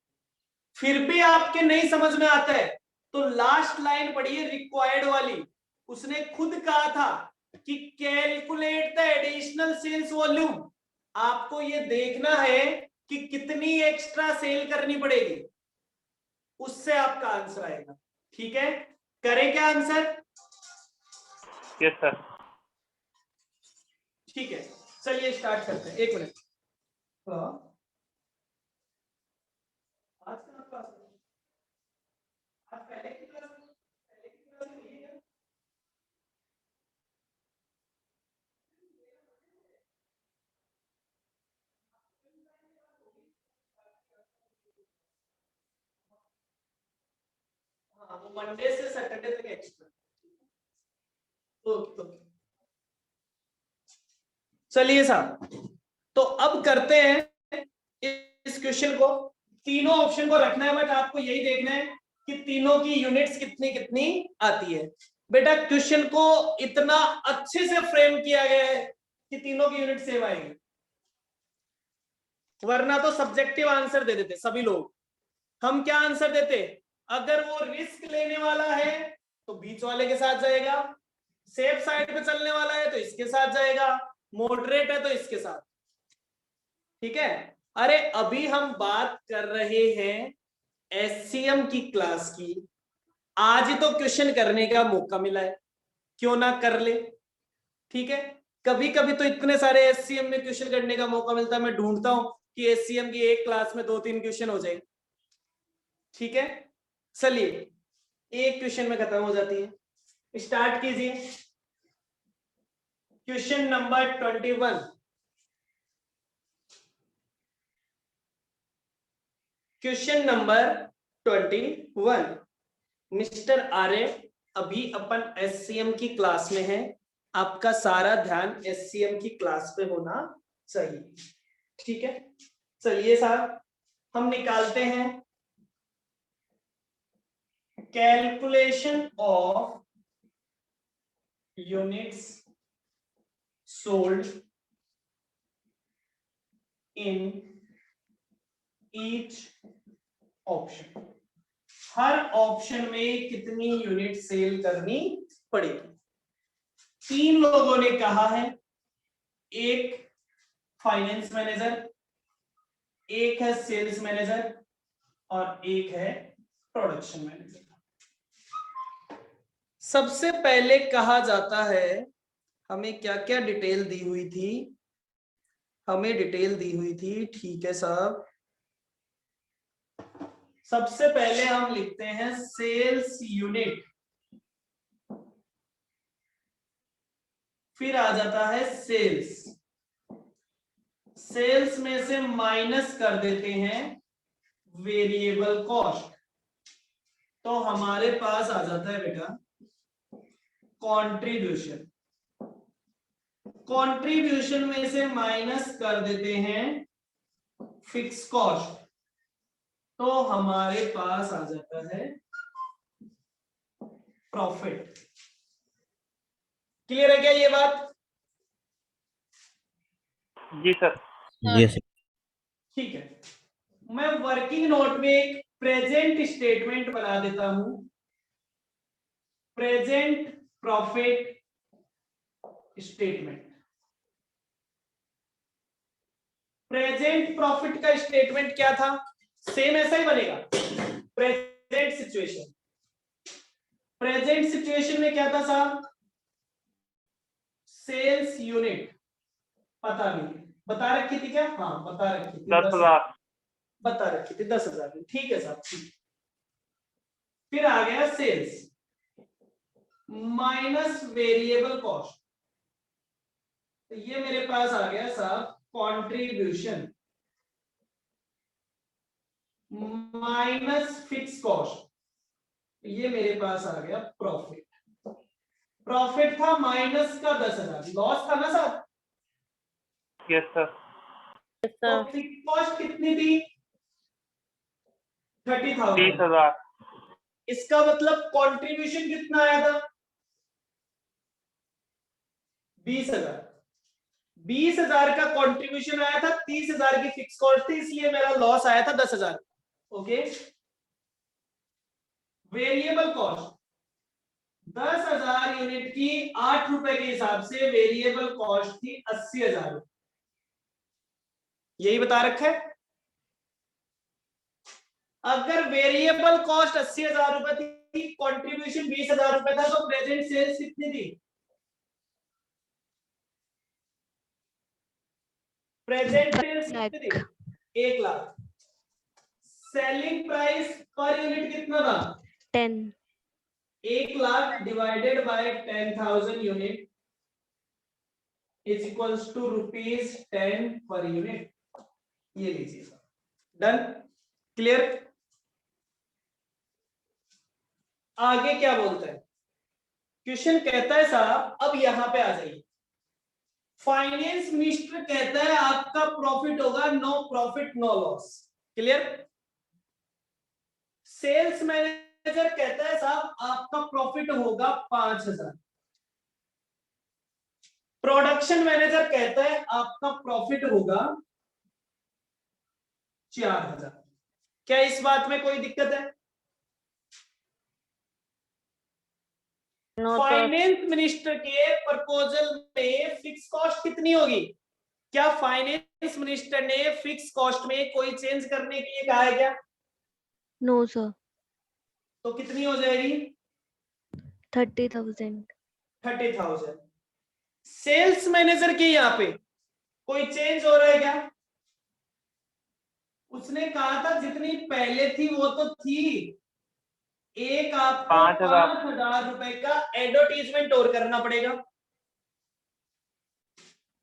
फिर भी आपके नहीं समझ में आता है तो लास्ट लाइन पढ़िए रिक्वायर्ड वाली। उसने खुद कहा था कि calculate the additional sales volume. आपको ये देखना है कि कितनी एक्स्ट्रा सेल करनी पड़ेगी, उससे आपका आंसर आएगा। ठीक है, करें क्या आंसर? Yes sir. ठीक है, चलिए स्टार्ट करते हैं। एक मिनट। आज का क्लास, आज पहले की क्लास नहीं है। हाँ, वो मंडे से सैटरडे तक एक्स्ट्रा। ओके, चलिए साहब, तो अब करते हैं इस क्वेश्चन को। तीनों ऑप्शन को रखना है, बट आपको यही देखना है कि तीनों की यूनिट्स कितनी कितनी आती है। बेटा क्वेश्चन को इतना अच्छे से फ्रेम किया गया है कि तीनों की यूनिट सेम आएगी, वरना तो सब्जेक्टिव आंसर दे देते सभी लोग। हम क्या आंसर देते? अगर वो रिस्क लेने वाला है तो बीच वाले के साथ जाएगा, सेफ साइड पे चलने वाला है तो इसके साथ जाएगा, मॉडरेट है तो इसके साथ। ठीक है। अरे अभी हम बात कर रहे हैं एससीएम की क्लास की। आज ही तो क्वेश्चन करने का मौका मिला है, क्यों ना कर ले। ठीक है, कभी कभी तो इतने सारे एससीएम में क्वेश्चन करने का मौका मिलता है, मैं ढूंढता हूं कि एससीएम की एक क्लास में 2-3 क्वेश्चन हो जाए। ठीक है, चलिए एक क्वेश्चन में खत्म हो जाती है। स्टार्ट कीजिए question number 21। Question number 21। Mister Arya, अभी अपन एससीएम की क्लास में हैं, आपका सारा ध्यान एससीएम की क्लास पे होना चाहिए। ठीक है, चलिए साहब हम निकालते हैं calculation of units sold in each option. Her option में कितनी यूनिट सेल करनी पड़ेगी? 3 लोगों ने कहा है, एक फाइनेंस मैनेजर, एक है सेल्स मैनेजर और एक है प्रोडक्शन मैनेजर। सबसे पहले कहा जाता है, हमें क्या क्या डिटेल दी हुई थी? हमें डिटेल दी हुई थी, ठीक है साहब। सबसे पहले हम लिखते हैं सेल्स यूनिट, फिर आ जाता है सेल्स। सेल्स में से माइनस कर देते हैं वेरिएबल कॉस्ट, तो हमारे पास आ जाता है बेटा कंट्रीब्यूशन। कंट्रीब्यूशन में से माइनस कर देते हैं फिक्स कॉस्ट, तो हमारे पास आ जाता है प्रॉफिट। क्लियर है क्या ये बात? जी सर। yes sir. ठीक है, मैं वर्किंग नोट में एक प्रेजेंट स्टेटमेंट बना देता हूं, present profit statement. Present profit का स्टेटमेंट क्या था? सेम ऐसा ही बनेगा। प्रेजेंट सिचुएशन, प्रेजेंट सिचुएशन में क्या था साहब? सेल्स यूनिट पता नहीं, बता रखी थी क्या? हाँ बता रखी थी, 10,000। बता रखी थी 10,000। ठीक है साहब, ठीक। फिर आ गया सेल्स माइनस वेरिएबल कॉस्ट, तो ये मेरे पास आ गया साहब कंट्रीब्यूशन माइनस फिक्स कॉस्ट, ये मेरे पास आ गया प्रॉफिट। प्रॉफिट था माइनस का 10,000, लॉस था ना साहब? Yes sir. तो फिक्स कॉस्ट कितनी थी? 30,000। 30,000। इसका मतलब कंट्रीब्यूशन कितना आया था? 20,000। 20,000 का कंट्रीब्यूशन आया था, 30,000 की फिक्स कॉस्ट थी, इसलिए मेरा लॉस आया था 10,000। ओके। वेरिएबल कॉस्ट 10,000 यूनिट की 8 रुपए के हिसाब से वेरिएबल कॉस्ट थी 80,000। यही बता रखा है। अगर वेरिएबल कॉस्ट 80,000 रुपए थी, कंट्रीब्यूशन 20,000 रुपए था, तो प्रेजेंट सेल्स कितनी थी? प्रेजेंट सेल्स कितनी थी? 1 lakh. Selling price per unit कितना था? 10। 1 lakh divided by 10,000 unit is equals to ₹10 per unit. ये लीजिए, डन। क्लियर? आगे क्या बोलता है क्वेश्चन? कहता है साहब अब यहां पे आ जाइए, फाइनेंस मिनिस्टर कहता है आपका प्रॉफिट होगा no profit no loss. Clear? Sales manager कहता है साहब आपका प्रॉफिट होगा 5,000। प्रोडक्शन मैनेजर कहता है आपका प्रॉफिट होगा 4,000। क्या इस बात में कोई दिक्कत है? फाइनेंस मिनिस्टर के प्रपोजल में फिक्स कॉस्ट कितनी होगी? क्या फाइनेंस मिनिस्टर ने फिक्स कॉस्ट में कोई चेंज करने के लिए कहा है क्या? No sir. तो कितनी हो जाएगी? 30,000। 30,000। सेल्स मैनेजर के यहाँ पे कोई चेंज हो रहा है क्या? उसने कहा था जितनी पहले थी वो तो थी, एक आपको 5,000। 5,000 रुपए का एडवर्टीजमेंट और करना पड़ेगा।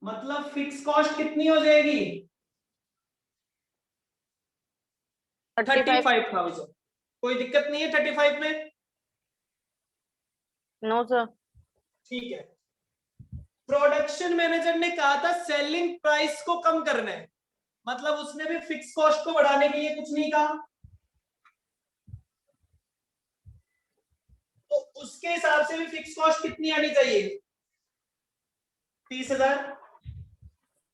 मतलब फिक्स कॉस्ट कितनी हो जाएगी? 35,000। कोई दिक्कत नहीं है 35 में? No sir. ठीक है। प्रोडक्शन मैनेजर ने कहा था सेलिंग प्राइस को कम करना है, मतलब उसने भी फिक्स कॉस्ट को बढ़ाने के लिए कुछ नहीं कहा, तो उसके हिसाब से भी फिक्स कॉस्ट कितनी आनी चाहिए? 30,000।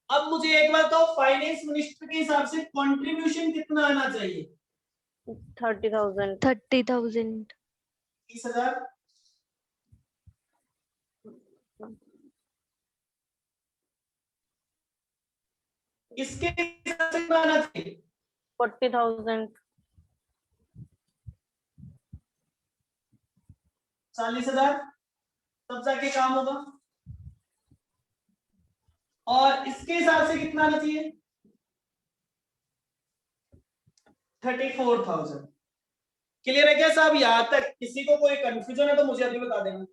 अब मुझे एक बात बताओ, फाइनेंस मिनिस्टर के हिसाब से कंट्रीब्यूशन कितना आना चाहिए? 30,000। 30,000। 30,000। इसके हिसाब से कितना आना चाहिए? 40,000। 40,000। तब जाके काम होगा। और इसके हिसाब से कितना आना चाहिए? 34,000। क्लियर है क्या साहब? यहां तक किसी को कोई कंफ्यूजन है तो मुझे अभी बता देना।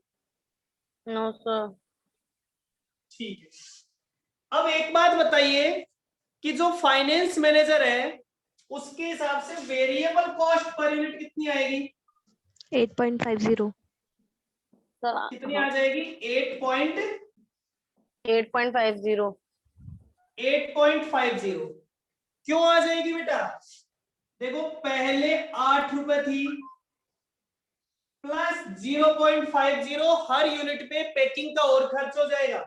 No sir. ठीक है। अब एक बात बताइए कि जो फाइनेंस मैनेजर है उसके हिसाब से वेरिएबल कॉस्ट पर यूनिट कितनी आएगी? 8.50। सर कितनी आ जाएगी? 8.50। 8.50। क्यों आ जाएगी बेटा? देखो पहले 8 रुपए थी प्लस 0.50 हर यूनिट पे पैकिंग का और खर्च हो जाएगा,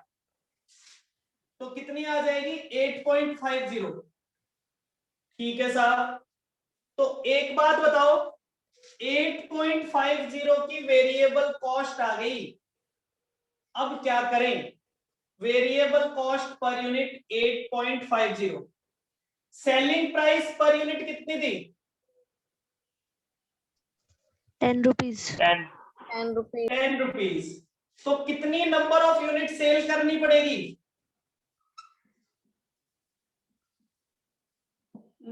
तो कितनी आ जाएगी 8.50। ठीक है साहब, तो एक बात बताओ 8.50 की वेरिएबल कॉस्ट आ गई। अब क्या करें, variable cost per unit 8.50, selling price per unit कितनी थी 10 rupees. 10 10 रुपीज। 10 रुपीज। तो कितनी नंबर ऑफ यूनिट सेल करनी पड़ेगी,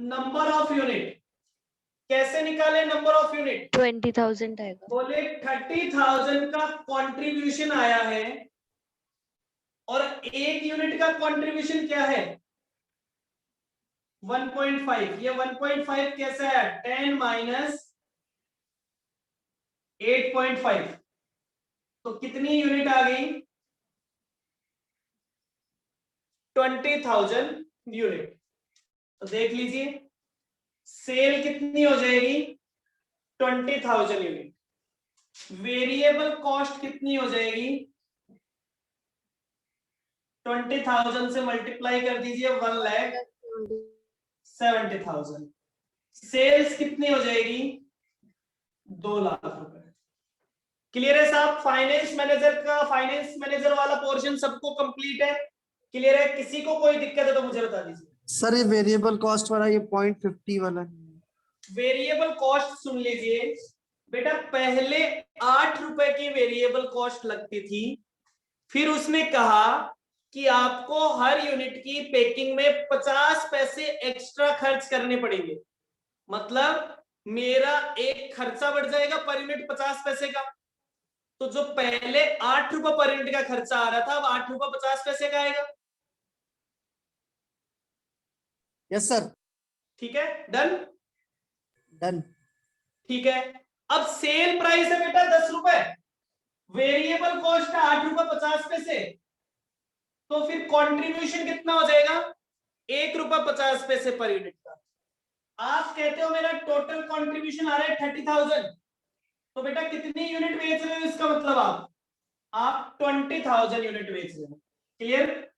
नंबर ऑफ यूनिट कैसे निकाले, नंबर ऑफ यूनिट 20,000 आएगा. बोले 30,000 का कंट्रीब्यूशन आया है और एक यूनिट का कंट्रीब्यूशन क्या है 1.5। ये 1.5 कैसे है 10 माइनस 8.5, तो कितनी यूनिट आ गई 20,000 यूनिट। तो देख लीजिए सेल कितनी हो जाएगी 20,000 यूनिट, वेरिएबल कॉस्ट कितनी हो जाएगी 20,000 से मल्टीप्लाई कर दीजिए 1,70,000, सेल्स कितनी हो जाएगी 2 लाख रुपए। क्लियर है साहब, फाइनेंस मैनेजर वाला पोर्शन सबको कंप्लीट है, क्लियर है, किसी को कोई दिक्कत है तो मुझे बता दीजिए। सर ये वेरिएबल कॉस्ट वाला ये 0.50 वाला वेरिएबल कॉस्ट सुन लीजिए बेटा, पहले 8 रुपए की वेरिएबल कॉस्ट लगती थी, फिर उसने कहा कि आपको हर यूनिट की पैकिंग में 50 पैसे एक्स्ट्रा खर्च करने पड़ेंगे, मतलब मेरा एक खर्चा बढ़ जाएगा पर यूनिट 50 पैसे का। तो जो पहले 8 रुपए पर यूनिट का खर्चा आ रहा था अब 8 रुपए 50 पैसे का आएगा। Yes sir. ठीक है, डन डन। ठीक है, अब सेल प्राइस है बेटा 10 रुपए, वेरिएबल कॉस्ट है 8 रुपए 50 पैसे, तो फिर कंट्रीब्यूशन कितना हो जाएगा 1 रुपए 50 पैसे पर यूनिट का। आप कहते हो मेरा टोटल कंट्रीब्यूशन आ रहा है 30,000, तो बेटा कितनी यूनिट बेच रहे हो इसका मतलब आप 20,000 यूनिट बेच रहे हो। क्लियर,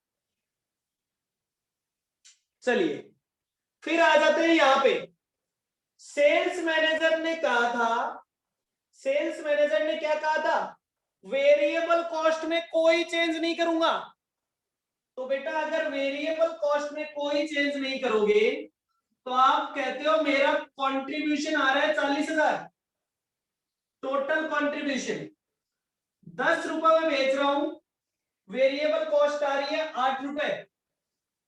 चलिए फिर आ जाते हैं यहां पे। सेल्स मैनेजर ने कहा था, सेल्स मैनेजर ने क्या कहा था, वेरिएबल कॉस्ट में कोई चेंज नहीं करूंगा। तो बेटा अगर वेरिएबल कॉस्ट में कोई चेंज नहीं करोगे तो आप कहते हो मेरा कंट्रीब्यूशन आ रहा है 40,000, टोटल कंट्रीब्यूशन 10 रुपए में बेच रहा हूं, वेरिएबल कॉस्ट आ रही है 8 रुपए,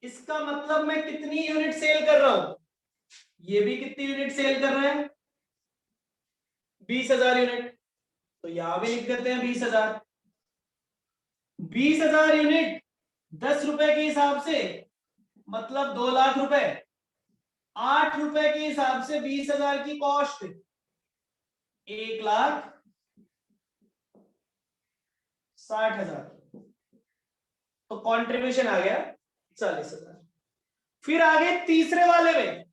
इसका मतलब मैं कितनी यूनिट सेल कर रहा हूं, ये भी कितनी यूनिट सेल कर रहे हैं 20,000 यूनिट, तो यहां भी लिख देते हैं 20,000। 20,000 यूनिट 10 रुपए के हिसाब से मतलब 2 लाख रुपए, 8 रुपए के हिसाब से 20,000 की कॉस्ट 1,60,000, तो कंट्रीब्यूशन आ गया 40,000। फिर आगे तीसरे वाले में,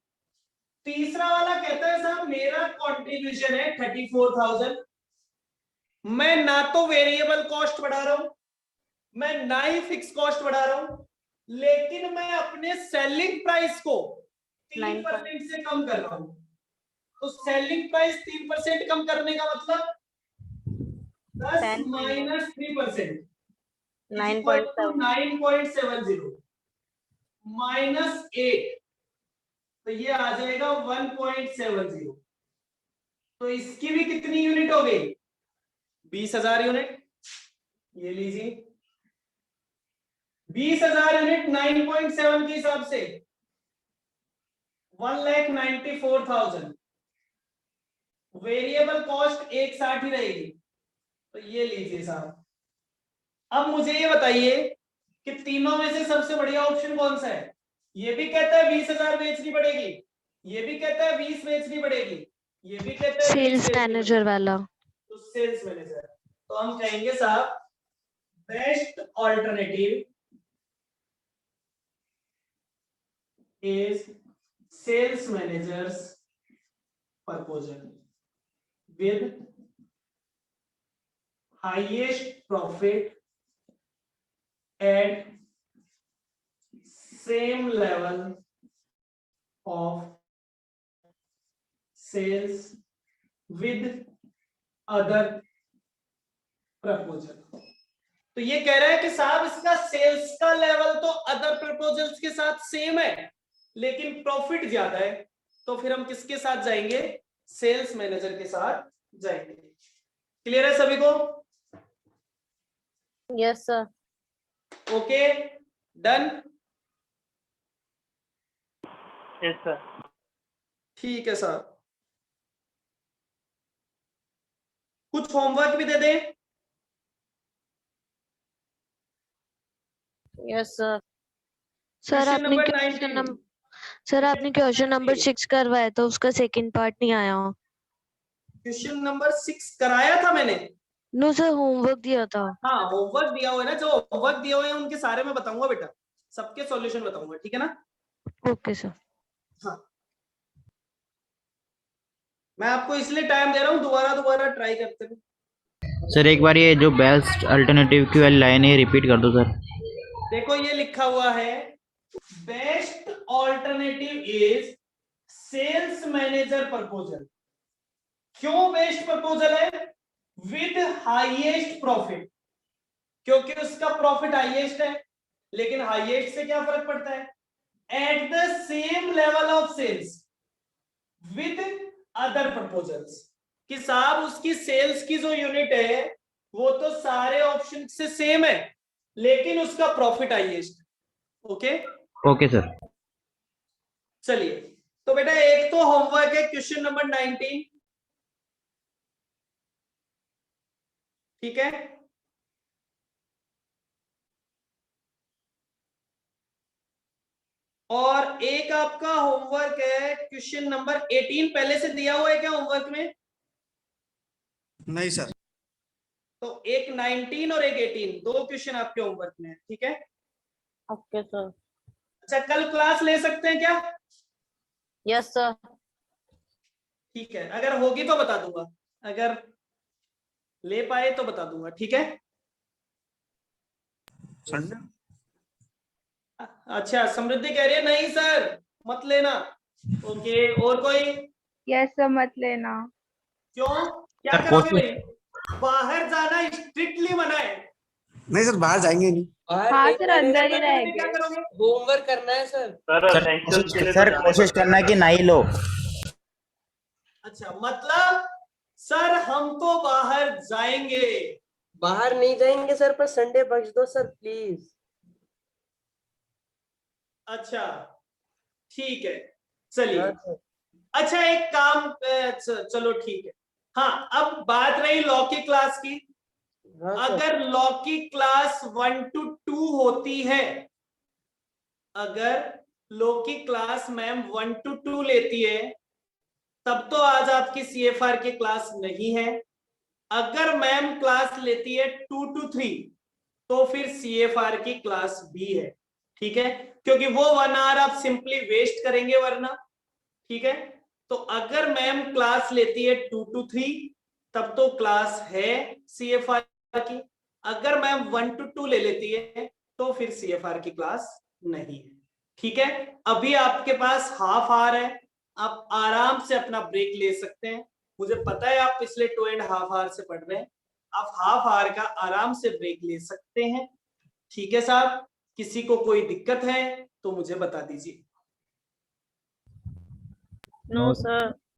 तीसरा वाला कहता है साहब मेरा कंट्रीब्यूशन है 34,000, मैं ना तो वेरिएबल कॉस्ट बढ़ा रहा हूं, मैं ना ही फिक्स कॉस्ट बढ़ा रहा हूं, लेकिन मैं अपने सेलिंग प्राइस को 3% से कम कर रहा हूं। तो सेलिंग प्राइस 3% कम करने का मतलब 10 माइनस 3% 9.70 माइनस 8, तो ये आ जाएगा 1.70। तो इसकी भी कितनी यूनिट हो गई 20,000 यूनिट, ये लीजिए 20,000 यूनिट 9.7 के हिसाब से 1,94,000, वेरिएबल कॉस्ट 1,60 ही रहेगी, तो ये लीजिए साहब। अब मुझे ये बताइए कि तीनों में से सबसे बढ़िया ऑप्शन कौन सा है, ये भी कहता है 20,000 बेचनी पड़ेगी, ये भी कहता है 20 बेचनी पड़ेगी, ये भी कहता है सेल्स मैनेजर वाला, तो सेल्स मैनेजर, तो हम कहेंगे साहब best alternative is sales manager's proposal with highest profit at same level of sales with other proposal। तो ये कह रहा है कि साहब इसका सेल्स का लेवल तो अदर प्रपोजल्स के साथ सेम है लेकिन प्रॉफिट ज्यादा है, तो फिर हम किसके साथ जाएंगे? सेल्स मैनेजर के साथ जाएंगे। क्लियर है सभी को? Yes sir. Okay, done. Yes sir. ठीक है सर, कुछ होमवर्क भी दे दें? Yes sir. सर क्वेश्चन आपने नंबर क्वेश्चन 19। नंबर सर आपने क्वेश्चन नंबर 6 करवाया था, उसका सेकंड पार्ट नहीं आया। क्वेश्चन नंबर 6 कराया था मैंने। नो सर, होमवर्क दिया था। हाँ, होमवर्क दिया हुआ है ना, जो होमवर्क दिए हुए हैं उनके सारे मैं बताऊंगा बेटा, सबके सॉल्यूशन बताऊंगा, ठीक है ना? Okay sir. हाँ, मैं आपको इसलिए टाइम दे रहा हूँ, दोबारा दोबारा ट्राई करते हैं। सर एक बार ये जो बेस्ट अल्टरनेटिव की वाली लाइन है रिपीट कर दो सर। देखो ये लिखा हुआ है, best alternative is sales manager proposal. क्यों बेस्ट प्रपोजल है? विद हाईएस्ट प्रॉफिट, क्योंकि उसका प्रॉफिट हाईएस्ट है। लेकिन हाईएस्ट से क्या फर्क पड़ता है? At the same level of sales with other proposals, कि साहब उसकी सेल्स की जो यूनिट है वो तो सारे ऑप्शन से सेम है लेकिन उसका profit highest. Okay okay sir. चलिए, तो बेटा एक तो होमवर्क है क्वेश्चन नंबर 19, ठीक है? और एक आपका होमवर्क है क्वेश्चन नंबर 18, पहले से दिया हुआ है क्या होमवर्क में? नहीं सर। तो एक 19 और एक 18 दो क्वेश्चन आपके होमवर्क में है, ठीक है? Okay sir. अच्छा, कल क्लास ले सकते हैं क्या? Yes sir. ठीक है, अगर होगी तो बता दूंगा, अगर ले पाए तो बता दूंगा, ठीक है? संडे। अच्छा, समृद्धि कह रही है नहीं सर मत लेना। ओके, और कोई? यस सर, मत लेना। क्यों, क्या सर, करोगे कोशिश- भाई? बाहर जाना स्ट्रिक्टली मना है। नहीं सर, बाहर जाएंगे नहीं। हाँ सर, अंदर ही क्या रहेंगे। करोगे? होमवर्क करना है सर। सर सर essentials के लिए तो सर जाना कोशिश पड़ता है। करना कि ना ही लो। अच्छा, मतलब सर हम तो बाहर जाएंगे। बाहर नहीं जाएंगे सर, पर संडे बख्श दो सर प्लीज। अच्छा ठीक है, चलिए। हाँ सर। अच्छा एक काम, चलो ठीक है। हाँ, अब बात रही लॉ की क्लास की। हाँ सर। अगर लॉ की क्लास 1 to 2 होती है, अगर लॉ की क्लास मैम 1 to 2 लेती है, तब तो आज आपकी CFR की क्लास नहीं है। अगर मैम क्लास लेती है 2 to 3, तो फिर CFR की क्लास भी है, ठीक है? क्योंकि वो 1 आवर आप सिंपली वेस्ट करेंगे वरना, ठीक है? तो अगर मैम क्लास लेती है 2 to 3, तब तो क्लास है CFR की। अगर मैम 1 to 2 ले लेती है तो फिर CFR की क्लास नहीं है, ठीक है? अभी आपके पास हाफ आवर है, आप आराम से अपना ब्रेक ले सकते हैं। मुझे पता है आप पिछले 2.5 आवर से पढ़ रहे हैं, आप हाफ आवर का आराम से ब्रेक ले सकते हैं, ठीक है साहब? किसी को कोई दिक्कत है तो मुझे बता दीजिए। No sir.